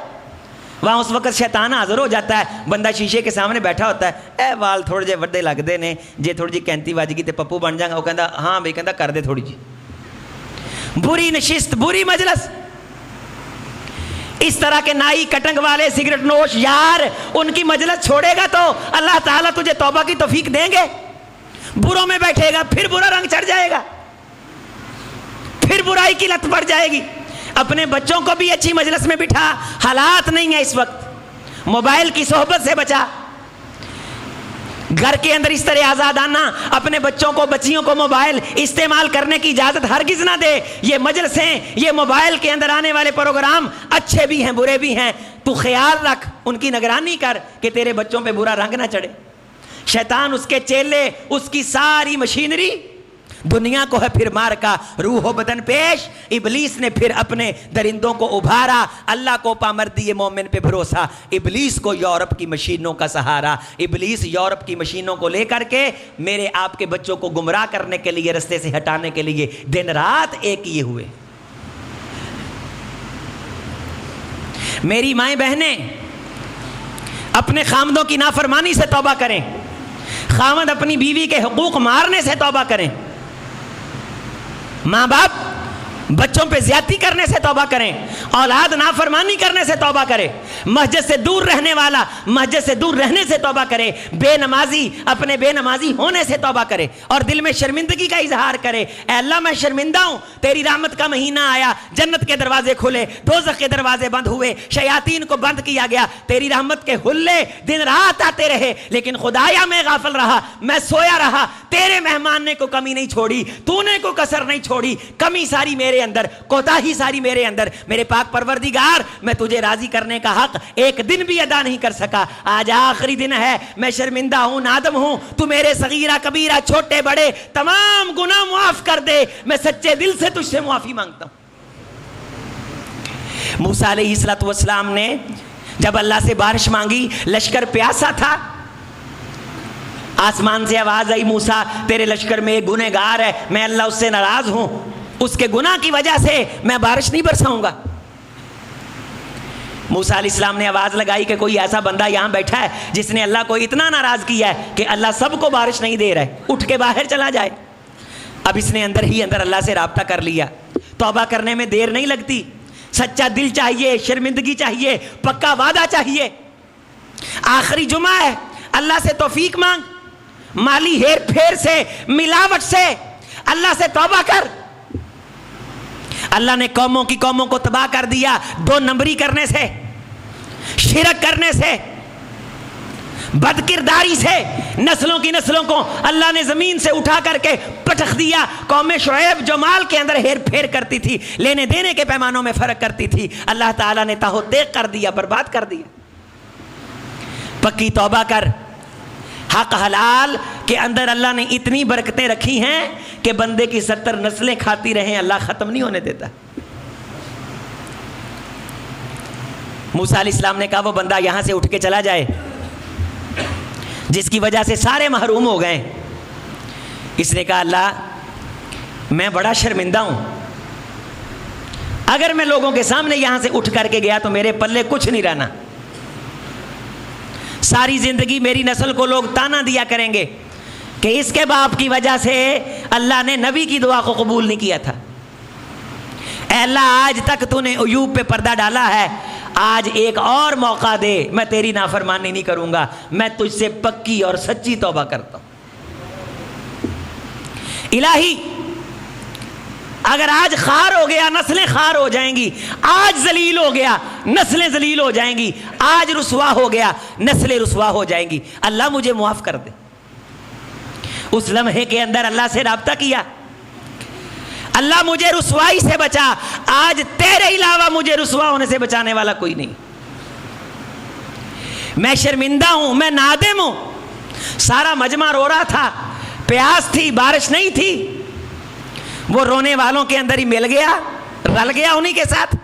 وہاں اس وقت شیطان حاضر ہو جاتا ہے، بندہ شیشے کے سامنے بیٹھا ہوتا ہے، اے وال تھوڑے جے وڈے لگتے نے، جے تھوڑی جی کینتی وج گئی تے پپو بن جائے گا۔ وہ کہندا ہاں بھائی، کہندا کر دے تھوڑی جی۔ بری نشست، بری مجلس۔ اس طرح کے نائی کٹنگ والے سگریٹ نوش یار، ان کی مجلس چھوڑے گا تو اللہ تعالیٰ تجھے توبہ کی توفیق دیں گے؟ بروں میں بیٹھے گا پھر برا رنگ چڑھ جائے گا، پھر برائی کی لت پڑ جائے گی۔ اپنے بچوں کو بھی اچھی مجلس میں بٹھا، حالات نہیں ہے اس وقت، موبائل کی صحبت سے بچا۔ گھر کے اندر اس طرح آزادانہ اپنے بچوں کو بچیوں کو موبائل استعمال کرنے کی اجازت ہرگز نہ دے۔ یہ مجلسیں، یہ موبائل کے اندر آنے والے پروگرام اچھے بھی ہیں برے بھی ہیں، تو خیال رکھ، ان کی نگرانی کر کہ تیرے بچوں پہ برا رنگ نہ چڑھے۔ شیطان، اس کے چیلے، اس کی ساری مشینری دنیا کو ہے پھر مار کا روح و بدن پیش۔ ابلیس نے پھر اپنے درندوں کو ابھارا، اللہ کو پامردی مومن پہ بھروسہ، ابلیس کو یورپ کی مشینوں کا سہارا۔ ابلیس یورپ کی مشینوں کو لے کر کے میرے آپ کے بچوں کو گمراہ کرنے کے لیے، رستے سے ہٹانے کے لیے دن رات ایک کیے ہوئے۔ میری مائیں بہنیں اپنے خامدوں کی نافرمانی سے توبہ کریں، خامد اپنی بیوی کے حقوق مارنے سے توبہ کریں، ماں باپ بچوں پہ زیادتی کرنے سے توبہ کریں، اولاد نافرمانی کرنے سے توبہ کرے، مسجد سے دور رہنے والا مسجد سے دور رہنے سے توبہ کرے، بے نمازی اپنے بے نمازی ہونے سے توبہ کرے اور دل میں شرمندگی کا اظہار کرے۔ اے اللہ میں شرمندہ ہوں، تیری رحمت کا مہینہ آیا، جنت کے دروازے کھلے، دوزخ کے دروازے بند ہوئے، شیاطین کو بند کیا گیا، تیری رحمت کے حلے دن رات آتے رہے، لیکن خدایا میں غافل رہا، میں سویا رہا، تیرے مہمان نے کو کمی نہیں چھوڑی، تو نے کو کسر نہیں چھوڑی، کمی ساری میرے اندر، کوتاہی ساری میرے اندر۔ میرے پاک پروردگار، میں تجھے راضی کرنے کا حق ایک دن بھی ادا نہیں کر سکا، آج آخری دن ہے، میں شرمندہ ہوں، نادم ہوں، تو میرے صغیرہ کبیرہ چھوٹے بڑے تمام گناہ معاف کر دے، میں سچے دل سے تجھ سے معافی مانگتا ہوں۔ موسیٰ علیہ السلام نے جب اللہ سے بارش مانگی، لشکر پیاسا تھا، آسمان سے آواز آئی، موسیٰ تیرے لشکر میں ایک گنہگار ہے، میں اللہ اس سے ناراض ہوں، اس کے گناہ کی وجہ سے میں بارش نہیں برساؤں گا۔ موسیٰ علیہ السلام نے آواز لگائی کہ کوئی ایسا بندہ یہاں بیٹھا ہے جس نے اللہ کو اتنا ناراض کیا ہے کہ اللہ سب کو بارش نہیں دے رہا ہے، اٹھ کے باہر چلا جائے۔ اب اس نے اندر ہی اندر اللہ سے رابطہ کر لیا۔ توبہ کرنے میں دیر نہیں لگتی، سچا دل چاہیے، شرمندگی چاہیے، پکا وعدہ چاہیے۔ آخری جمعہ ہے، اللہ سے توفیق مانگ، مالی ہیر پھیر سے، ملاوٹ سے اللہ سے توبہ کر۔ اللہ نے قوموں کی قوموں کو تباہ کر دیا، دو نمبری کرنے سے، شرک کرنے سے، بد کرداری سے، نسلوں کی نسلوں کو اللہ نے زمین سے اٹھا کر کے پٹخ دیا۔ قوم شعیب جو مال کے اندر ہیر پھیر کرتی تھی، لینے دینے کے پیمانوں میں فرق کرتی تھی، اللہ تعالیٰ نے تاہو تیغ کر دیا، برباد کر دیا۔ پکی توبہ کر۔ حق حلال کے اندر اللہ نے اتنی برکتیں رکھی ہیں کہ بندے کی 70 نسلیں کھاتی رہیں، اللہ ختم نہیں ہونے دیتا۔ موسیٰ علیہ السلام نے کہا وہ بندہ یہاں سے اٹھ کے چلا جائے جس کی وجہ سے سارے محروم ہو گئے۔ اس نے کہا اللہ میں بڑا شرمندہ ہوں، اگر میں لوگوں کے سامنے یہاں سے اٹھ کر کے گیا تو میرے پلے کچھ نہیں رہنا، ساری زندگی میری نسل کو لوگ تانا دیا کریں گے کہ اس کے باپ کی وجہ سے اللہ نے نبی کی دعا کو قبول نہیں کیا تھا۔ اے اللہ آج تک تو نے عیوب پہ پردہ ڈالا ہے، آج ایک اور موقع دے، میں تیری نافرمانی نہیں کروں گا، میں تجھ سے پکی اور سچی توبہ کرتا ہوں۔ الہی اگر آج خار ہو گیا نسلیں خار ہو جائیں گی، آج ذلیل ہو گیا نسلیں ذلیل ہو جائیں گی، آج رسوا ہو گیا نسلیں رسوا ہو جائیں گی، اللہ مجھے معاف کر دے۔ اس لمحے کے اندر اللہ سے رابطہ کیا، اللہ مجھے رسوائی سے بچا، آج تیرے علاوہ مجھے رسوا ہونے سے بچانے والا کوئی نہیں، میں شرمندہ ہوں، میں نادم ہوں۔ سارا مجمع رو رہا تھا، پیاس تھی، بارش نہیں تھی، وہ رونے والوں کے اندر ہی مل گیا، رل گیا انہی کے ساتھ،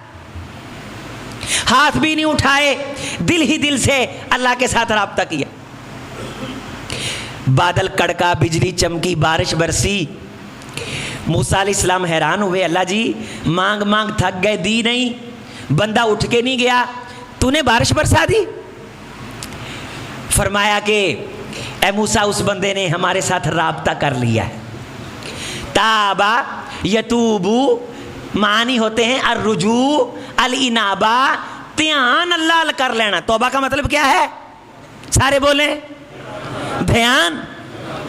ہاتھ بھی نہیں اٹھائے، دل ہی دل سے اللہ کے ساتھ رابطہ کیا۔ بادل کڑکا، بجلی چمکی، بارش برسی، موسیٰ علیہ السلام حیران ہوئے، اللہ جی مانگ مانگ تھک گئے، دی نہیں، بندہ اٹھ کے نہیں گیا، تو نے بارش برسا دی؟ فرمایا کہ اے موسیٰ اس بندے نے ہمارے ساتھ رابطہ کر لیا ہے۔ تابا یتوبو معنی ہوتے ہیں الرجوع، الانابہ، دھیان اللہ کر لینا۔ توبہ کا مطلب کیا ہے؟ سارے بولیں، دھیان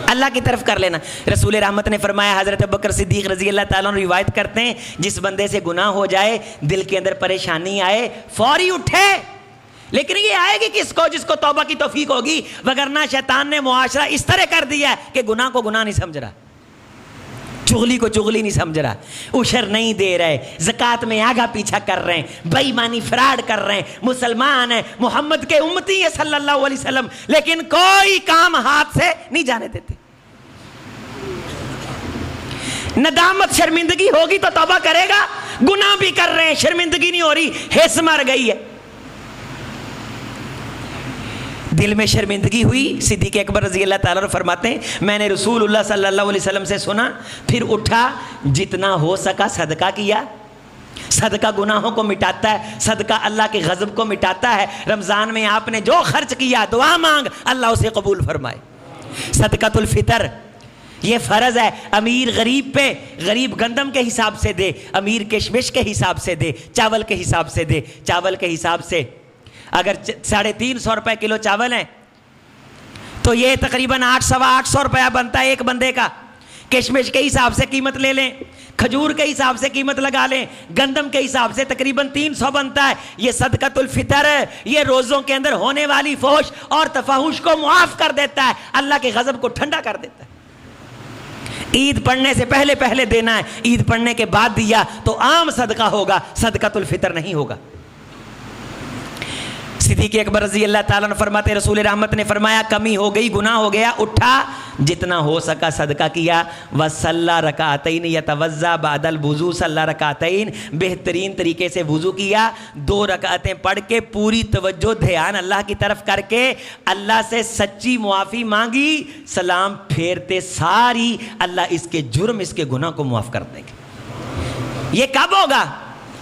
اللہ کی طرف کر لینا۔ رسول رحمت نے فرمایا، حضرت ابوبکر صدیق رضی اللہ تعالیٰ عنہ روایت کرتے ہیں، جس بندے سے گناہ ہو جائے، دل کے اندر پریشانی آئے، فوری اٹھے، لیکن یہ آئے گی کس کو؟ جس کو توبہ کی توفیق ہوگی، وگرنہ شیطان نے معاشرہ اس طرح کر دیا ہے کہ گناہ کو گناہ نہیں سمجھ رہا، چغلی کو چغلی نہیں سمجھ رہا، عشر نہیں دے رہے، زکوٰۃ میں آگا پیچھا کر رہے ہیں، بے ایمانی فراڈ کر رہے ہیں، مسلمان ہیں، محمد کے امتی ہیں صلی اللہ علیہ وسلم، لیکن کوئی کام ہاتھ سے نہیں جانے دیتے۔ ندامت شرمندگی ہوگی تو توبہ کرے گا، گناہ بھی کر رہے ہیں، شرمندگی نہیں ہو رہی، حس مر گئی ہے، دل میں شرمندگی ہوئی۔ صدیق اکبر رضی اللہ تعالیٰ عنہ فرماتے ہیں، میں نے رسول اللہ صلی اللہ علیہ وسلم سے سنا، پھر اٹھا، جتنا ہو سکا صدقہ کیا، صدقہ گناہوں کو مٹاتا ہے، صدقہ اللہ کے غضب کو مٹاتا ہے۔ رمضان میں آپ نے جو خرچ کیا، دعا مانگ، اللہ اسے قبول فرمائے۔ صدقۃ الفطر یہ فرض ہے، امیر غریب پہ، غریب گندم کے حساب سے دے، امیر کشمش کے حساب سے دے، چاول کے حساب سے دے، چاول کے حساب سے اگر 350 روپے کلو چاول ہیں تو یہ تقریباً 800 روپیہ بنتا ہے ایک بندے کا۔ کشمش کے حساب سے قیمت لے لیں، کھجور کے حساب سے قیمت لگا لیں، گندم کے حساب سے تقریباً 300 بنتا ہے۔ یہ صدقۃ الفطر یہ روزوں کے اندر ہونے والی فحش اور تفحش کو معاف کر دیتا ہے، اللہ کے غضب کو ٹھنڈا کر دیتا ہے۔ عید پڑھنے سے پہلے پہلے دینا ہے، عید پڑھنے کے بعد دیا تو عام صدقہ ہوگا، صدقۃ الفطر نہیں ہوگا۔ صدیق اکبر رضی اللہ تعالیٰ عنہ فرماتے، رسول رحمت نے فرمایا، کمی ہو گئی، گناہ ہو گیا، اٹھا، جتنا ہو سکا صدقہ کیا، وصلی رکعتین یتوضا بعد الوضو، صلی رکعتین، بہترین طریقے سے وضو کیا، 2 رکعتیں پڑھ کے پوری توجہ دھیان اللہ کی طرف کر کے اللہ سے سچی معافی مانگی، سلام پھیرتے ساری اللہ اس کے جرم، اس کے گناہ کو معاف کر دیں گے۔ یہ کب ہوگا؟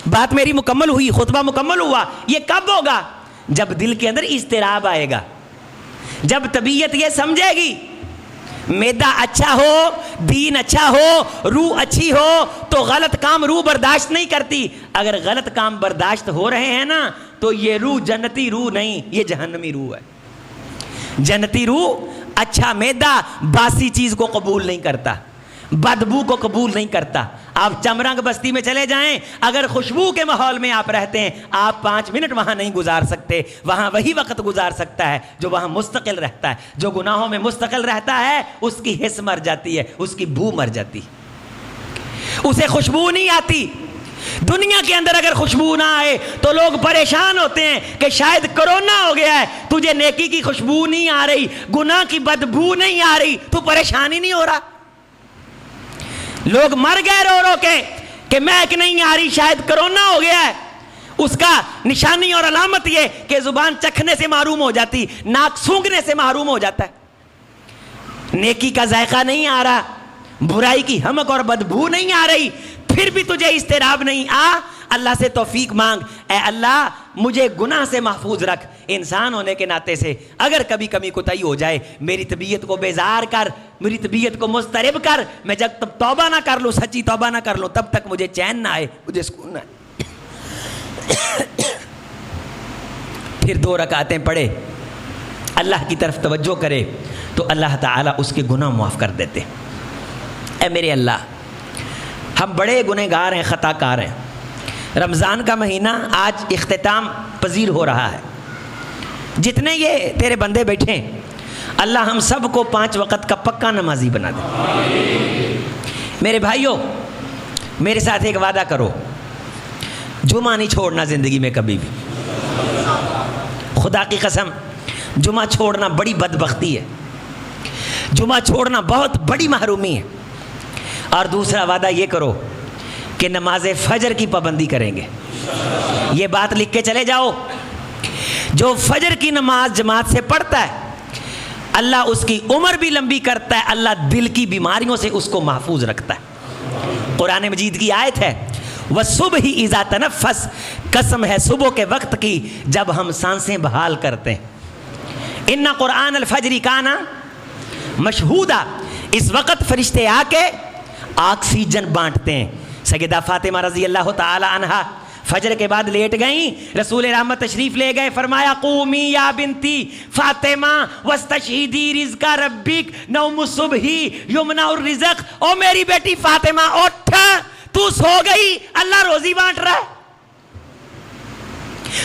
بات میری مکمل ہوئی، خطبہ مکمل ہوا، یہ کب ہوگا؟ جب دل کے اندر اضطراب آئے گا، جب طبیعت یہ سمجھے گی معدہ اچھا ہو، دین اچھا ہو، روح اچھی ہو تو غلط کام روح برداشت نہیں کرتی۔ اگر غلط کام برداشت ہو رہے ہیں نا تو یہ روح جنتی روح نہیں، یہ جہنمی روح ہے۔ جنتی روح اچھا معدہ باسی چیز کو قبول نہیں کرتا، بدبو کو قبول نہیں کرتا۔ آپ چمرنگ بستی میں چلے جائیں، اگر خوشبو کے ماحول میں آپ رہتے ہیں، آپ 5 منٹ وہاں نہیں گزار سکتے، وہاں وہی وقت گزار سکتا ہے جو وہاں مستقل رہتا ہے۔ جو گناہوں میں مستقل رہتا ہے اس کی حس مر جاتی ہے، اس کی بو مر جاتی ہے، اسے خوشبو نہیں آتی۔ دنیا کے اندر اگر خوشبو نہ آئے تو لوگ پریشان ہوتے ہیں کہ شاید کرونا ہو گیا ہے، تجھے نیکی کی خوشبو نہیں آ رہی، گناہ کی بدبو نہیں آ رہی، تو پریشان ہی نہیں ہو رہا۔ لوگ مر گئے رو رو کے کہ مہک نہیں آ رہی، شاید کرونا ہو گیا ہے۔ اس کا نشانی اور علامت یہ کہ زبان چکھنے سے محروم ہو جاتی، ناک سونگھنے سے محروم ہو جاتا ہے، نیکی کا ذائقہ نہیں آ رہا، برائی کی ہمک اور بدبو نہیں آ رہی، پھر بھی تجھے اضطراب نہیں اللہ سے توفیق مانگ، اے اللہ مجھے گناہ سے محفوظ رکھ، انسان ہونے کے ناطے سے اگر کبھی کمی کوتاہی ہو جائے میری طبیعت کو بیزار کر، میری طبیعت کو مضطرب کر، میں جب تک توبہ نہ کر لوں، سچی توبہ نہ کر لوں، تب تک مجھے چین نہ آئے، مجھے سکون نہ آئے۔ پھر 2 رکعتیں پڑھے، اللہ کی طرف توجہ کرے تو اللہ تعالیٰ اس کے گناہ معاف کر دیتے۔ اے میرے اللہ، ہم بڑے گنہگار ہیں، خطا کار ہیں۔ رمضان کا مہینہ آج اختتام پذیر ہو رہا ہے، جتنے یہ تیرے بندے بیٹھے ہیں اللہ ہم سب کو 5 وقت کا پکا نمازی بنا دے۔ میرے بھائیوں، میرے ساتھ ایک وعدہ کرو، جمعہ نہیں چھوڑنا زندگی میں کبھی بھی، خدا کی قسم جمعہ چھوڑنا بڑی بدبختی ہے، جمعہ چھوڑنا بہت بڑی محرومی ہے۔ اور دوسرا وعدہ یہ کرو کہ نماز فجر کی پابندی کریں گے، یہ بات لکھ کے چلے جاؤ، جو فجر کی نماز جماعت سے پڑھتا ہے اللہ اس کی عمر بھی لمبی کرتا ہے، اللہ دل کی بیماریوں سے اس کو محفوظ رکھتا ہے۔ قرآن مجید کی آیت ہے وَالصُّبْحِ اِذَا تَنَفَّسَ، قسم ہے صبح کے وقت کی جب ہم سانسیں بحال کرتے ہیں۔ اِنَّ قرآن الفجر کان مشہودا، اس وقت فرشتے آ کے آکسیجن بانٹتے ہیں۔ سیدہ فاطمہ رضی اللہ تعالی عنہا فجر کے بعد لیٹ گئیں، رسول رحمت تشریف لے گئے، فرمایا قومی یا بنتی فاطمہ واستشہدی رزق ربک، نوم الصبح یمنع الرزق، او میری بیٹی فاطمہ اٹھ، تو سو گئی، اللہ روزی بانٹ رہا ہے۔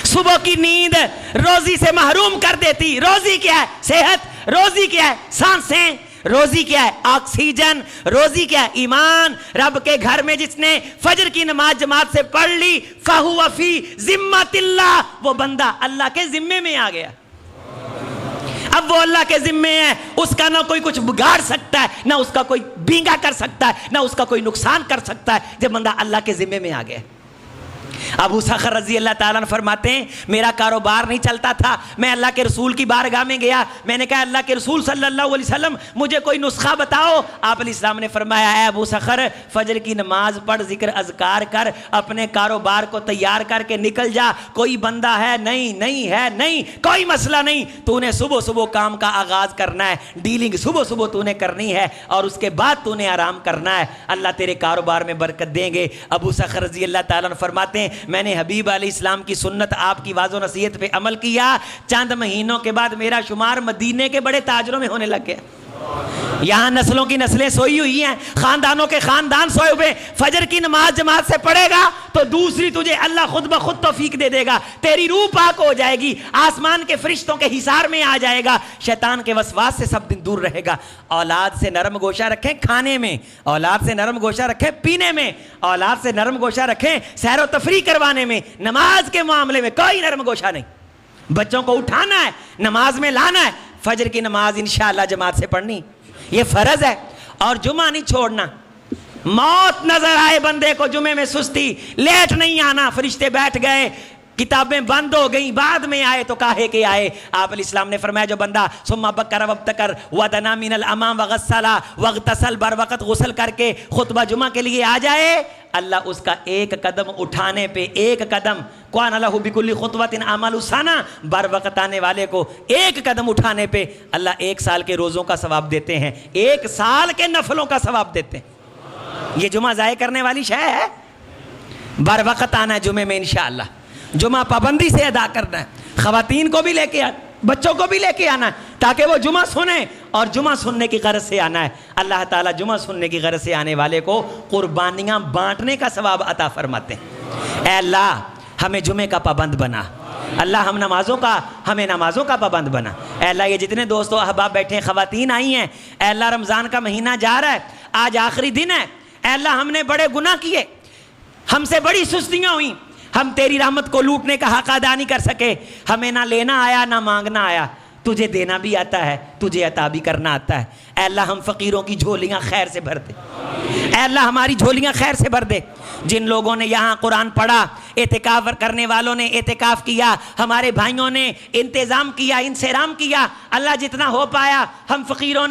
صبح کی نیند روزی سے محروم کر دیتی۔ روزی کیا ہے؟ صحت۔ روزی کیا ہے؟ سانسیں۔ روزی کیا ہے؟ آکسیجن۔ روزی کیا ہے؟ ایمان۔ رب کے گھر میں جس نے فجر کی نماز جماعت سے پڑھ لی فَهُوَ فِي ذِمَّةِ اللَّهِ، وہ بندہ اللہ کے ذمے میں آ گیا۔ اب وہ اللہ کے ذمے ہے، اس کا نہ کوئی کچھ بگاڑ سکتا ہے، نہ اس کا کوئی بینگا کر سکتا ہے، نہ اس کا کوئی نقصان کر سکتا ہے، جب بندہ اللہ کے ذمے میں آ گیا۔ ابو صخر رضی اللہ تعالیٰ عنہ فرماتے ہیں میرا کاروبار نہیں چلتا تھا، میں اللہ کے رسول کی بارگاہ میں گیا، میں نے کہا اللہ کے رسول صلی اللہ علیہ وسلم مجھے کوئی نسخہ بتاؤ۔ آپ علیہ السلام نے فرمایا اے ابو صخر، فجر کی نماز پڑھ، ذکر اذکار کر، اپنے کاروبار کو تیار کر کے نکل جا، کوئی بندہ ہے نہیں ہے نہیں، کوئی مسئلہ نہیں، تو نے صبح صبح کام کا آغاز کرنا ہے، ڈیلنگ صبح صبح تو نے کرنی ہے، اور اس کے بعد تو نے آرام کرنا ہے، اللہ تیرے کاروبار میں برکت دیں گے۔ ابو صخر رضی اللہ تعالیٰ عنہ فرماتے ہیں میں نے حبیب علیہ السلام کی سنت، آپ کی واضح و نصیحت پہ عمل کیا، چند مہینوں کے بعد میرا شمار مدینے کے بڑے تاجروں میں ہونے لگ گیا۔ یہاں نسلوں کی نسلیں سوئی ہوئی ہیں، خاندانوں کے خاندان سوئے ہوئے، فجر کی نماز جماعت سے پڑھے گا تو دوسری تجھے اللہ خود بخود توفیق دے دے گا، تیری روح پاک ہو جائے گی، آسمان کے فرشتوں کے حصار میں آ جائے گا، شیطان کے وسواس سے سب دن دور رہے گا۔ اولاد سے نرم گوشہ رکھیں کھانے میں، اولاد سے نرم گوشہ رکھیں پینے میں، اولاد سے نرم گوشہ رکھیں سیر و تفریح کروانے میں، نماز کے معاملے میں کوئی نرم گوشہ نہیں۔ بچوں کو اٹھانا ہے، نماز میں لانا ہے، فجر کی نماز انشاءاللہ جماعت سے پڑھنی، یہ فرض ہے، اور جمعہ نہیں چھوڑنا۔ موت نظر آئے بندے کو جمعے میں سستی، لیٹ نہیں آنا، فرشتے بیٹھ گئے، کتابیں بند ہو گئیں، بعد میں آئے تو کاہے کے آئے۔ آپ علیہ السلام نے فرمایا جو بندہ ثم بکر وابتکر ودنا من الامام وغسل واغتسل، بر وقت غسل کر کے خطبہ جمعہ کے لیے آ جائے، اللہ اس کا ایک قدم اٹھانے پہ، ایک قدم قوان لہ بکل خطوۃ اعمال سنہ، بر وقت آنے والے کو ایک قدم اٹھانے پہ اللہ 1 سال کے روزوں کا ثواب دیتے ہیں، 1 سال کے نفلوں کا ثواب دیتے ہیں۔ یہ جمعہ ضائع کرنے والی شے ہے؟ بر وقت آنا ہے جمعے میں انشاءاللہ، جمعہ پابندی سے ادا کرنا ہے، خواتین کو بھی لے کے آنا، بچوں کو بھی لے کے آنا ہے، تاکہ وہ جمعہ سنیں، اور جمعہ سننے کی غرض سے آنا ہے۔ اللہ تعالیٰ جمعہ سننے کی غرض سے آنے والے کو قربانیاں بانٹنے کا ثواب عطا فرماتے ہیں۔ اے اللہ ہمیں جمعے کا پابند بنا، اللہ ہمیں نمازوں کا پابند بنا۔ اے اللہ یہ جتنے دوست و احباب بیٹھے ہیں، خواتین آئی ہیں، اے اللہ رمضان کا مہینہ جا رہا ہے، آج آخری دن ہے، اے اللہ ہم نے بڑے گناہ کیے، ہم سے بڑی سستیاں ہوئیں، ہم تیری رحمت کو لوٹنے کا حق ادا نہیں کر سکے، ہمیں نہ لینا آیا نہ مانگنا آیا، تجھے دینا بھی آتا ہے، تجھے عطا بھی کرنا آتا ہے۔ اے اللہ ہم فقیروں کی جھولیاں خیر سے بھر دے، اے اللہ ہماری جھولیاں خیر سے بھر دے۔ جن لوگوں نے یہاں قرآن پڑھا اعتکاف کرنے والوں نے اعتکاف کیا، ہمارے بھائیوں نے انتظام کیا، انصرام کیا، اللہ جتنا ہو پایا، ہم فقیروں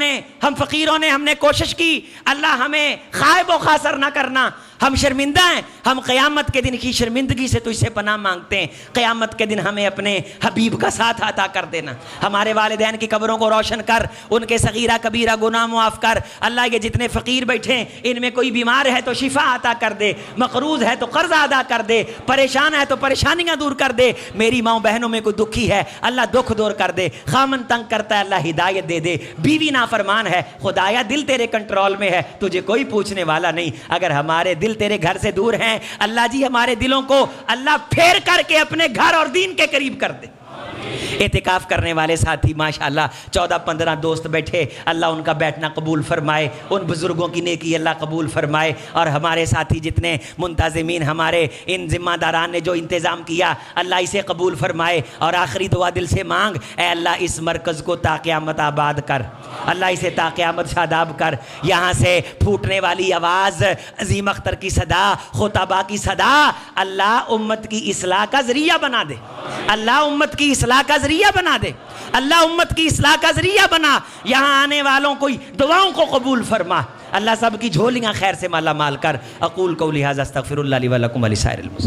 نے ہم نے کوشش کی، اللہ ہمیں خائب و خاسر نہ کرنا، ہم شرمندہ ہیں، ہم قیامت کے دن کی شرمندگی سے تجھ سے پناہ مانگتے ہیں، قیامت کے دن ہمیں اپنے حبیب کا ساتھ عطا کر دینا، ہمارے والدین کی قبروں کو روشن کر، ان کے صغیرہ کبیرہ گناہ معاف کر، اللہ یہ جتنے فقیر بیٹھے ہیں ان میں کوئی بیمار ہے تو شفا عطا کر دے، مقروض ہے تو قرض ادا کر دے، پریشان ہے تو پریشانیاں دور کر دے، میری ماں بہنوں میں کوئی دکھی ہے اللہ دکھ دور کر دے، خامن تنگ کرتا ہے اللہ ہدایت دے دے، بیوی نافرمان ہے خدایا دل تیرے کنٹرول میں ہے، تجھے کوئی پوچھنے والا نہیں، اگر ہمارے دل تیرے گھر سے دور ہیں اللہ جی ہمارے دلوں کو اللہ پھیر کر کے اپنے گھر اور دین کے قریب کر دے۔ اعتکاف کرنے والے ساتھی ماشاءاللہ 14-15 دوست بیٹھے، اللہ ان کا بیٹھنا قبول فرمائے، ان بزرگوں کی نیکی اللہ قبول فرمائے، اور ہمارے ساتھی جتنے منتظمین ہمارے ان ذمہ داران نے جو انتظام کیا اللہ اسے قبول فرمائے، اور آخری دعا دل سے مانگ اے اللہ اس مرکز کو تا قیامت آباد کر، اللہ اسے تا قیامت شاداب کر، یہاں سے پھوٹنے والی آواز عظیم اختر کی صدا، خطبہ کی صدا اللہ امت کی اصلاح کا ذریعہ بنا دے، اللہ امت کی اصلاح کا ذریعہ بنا دے، اللہ امت کی اصلاح کا ذریعہ بنا، یہاں آنے والوں کو دعاؤں کو قبول فرما، اللہ سب کی جھولیاں خیر سے مالا مال کر۔ اقول قولی ھذا استغفر اللہ لی ولکم ولسائر المسلمین۔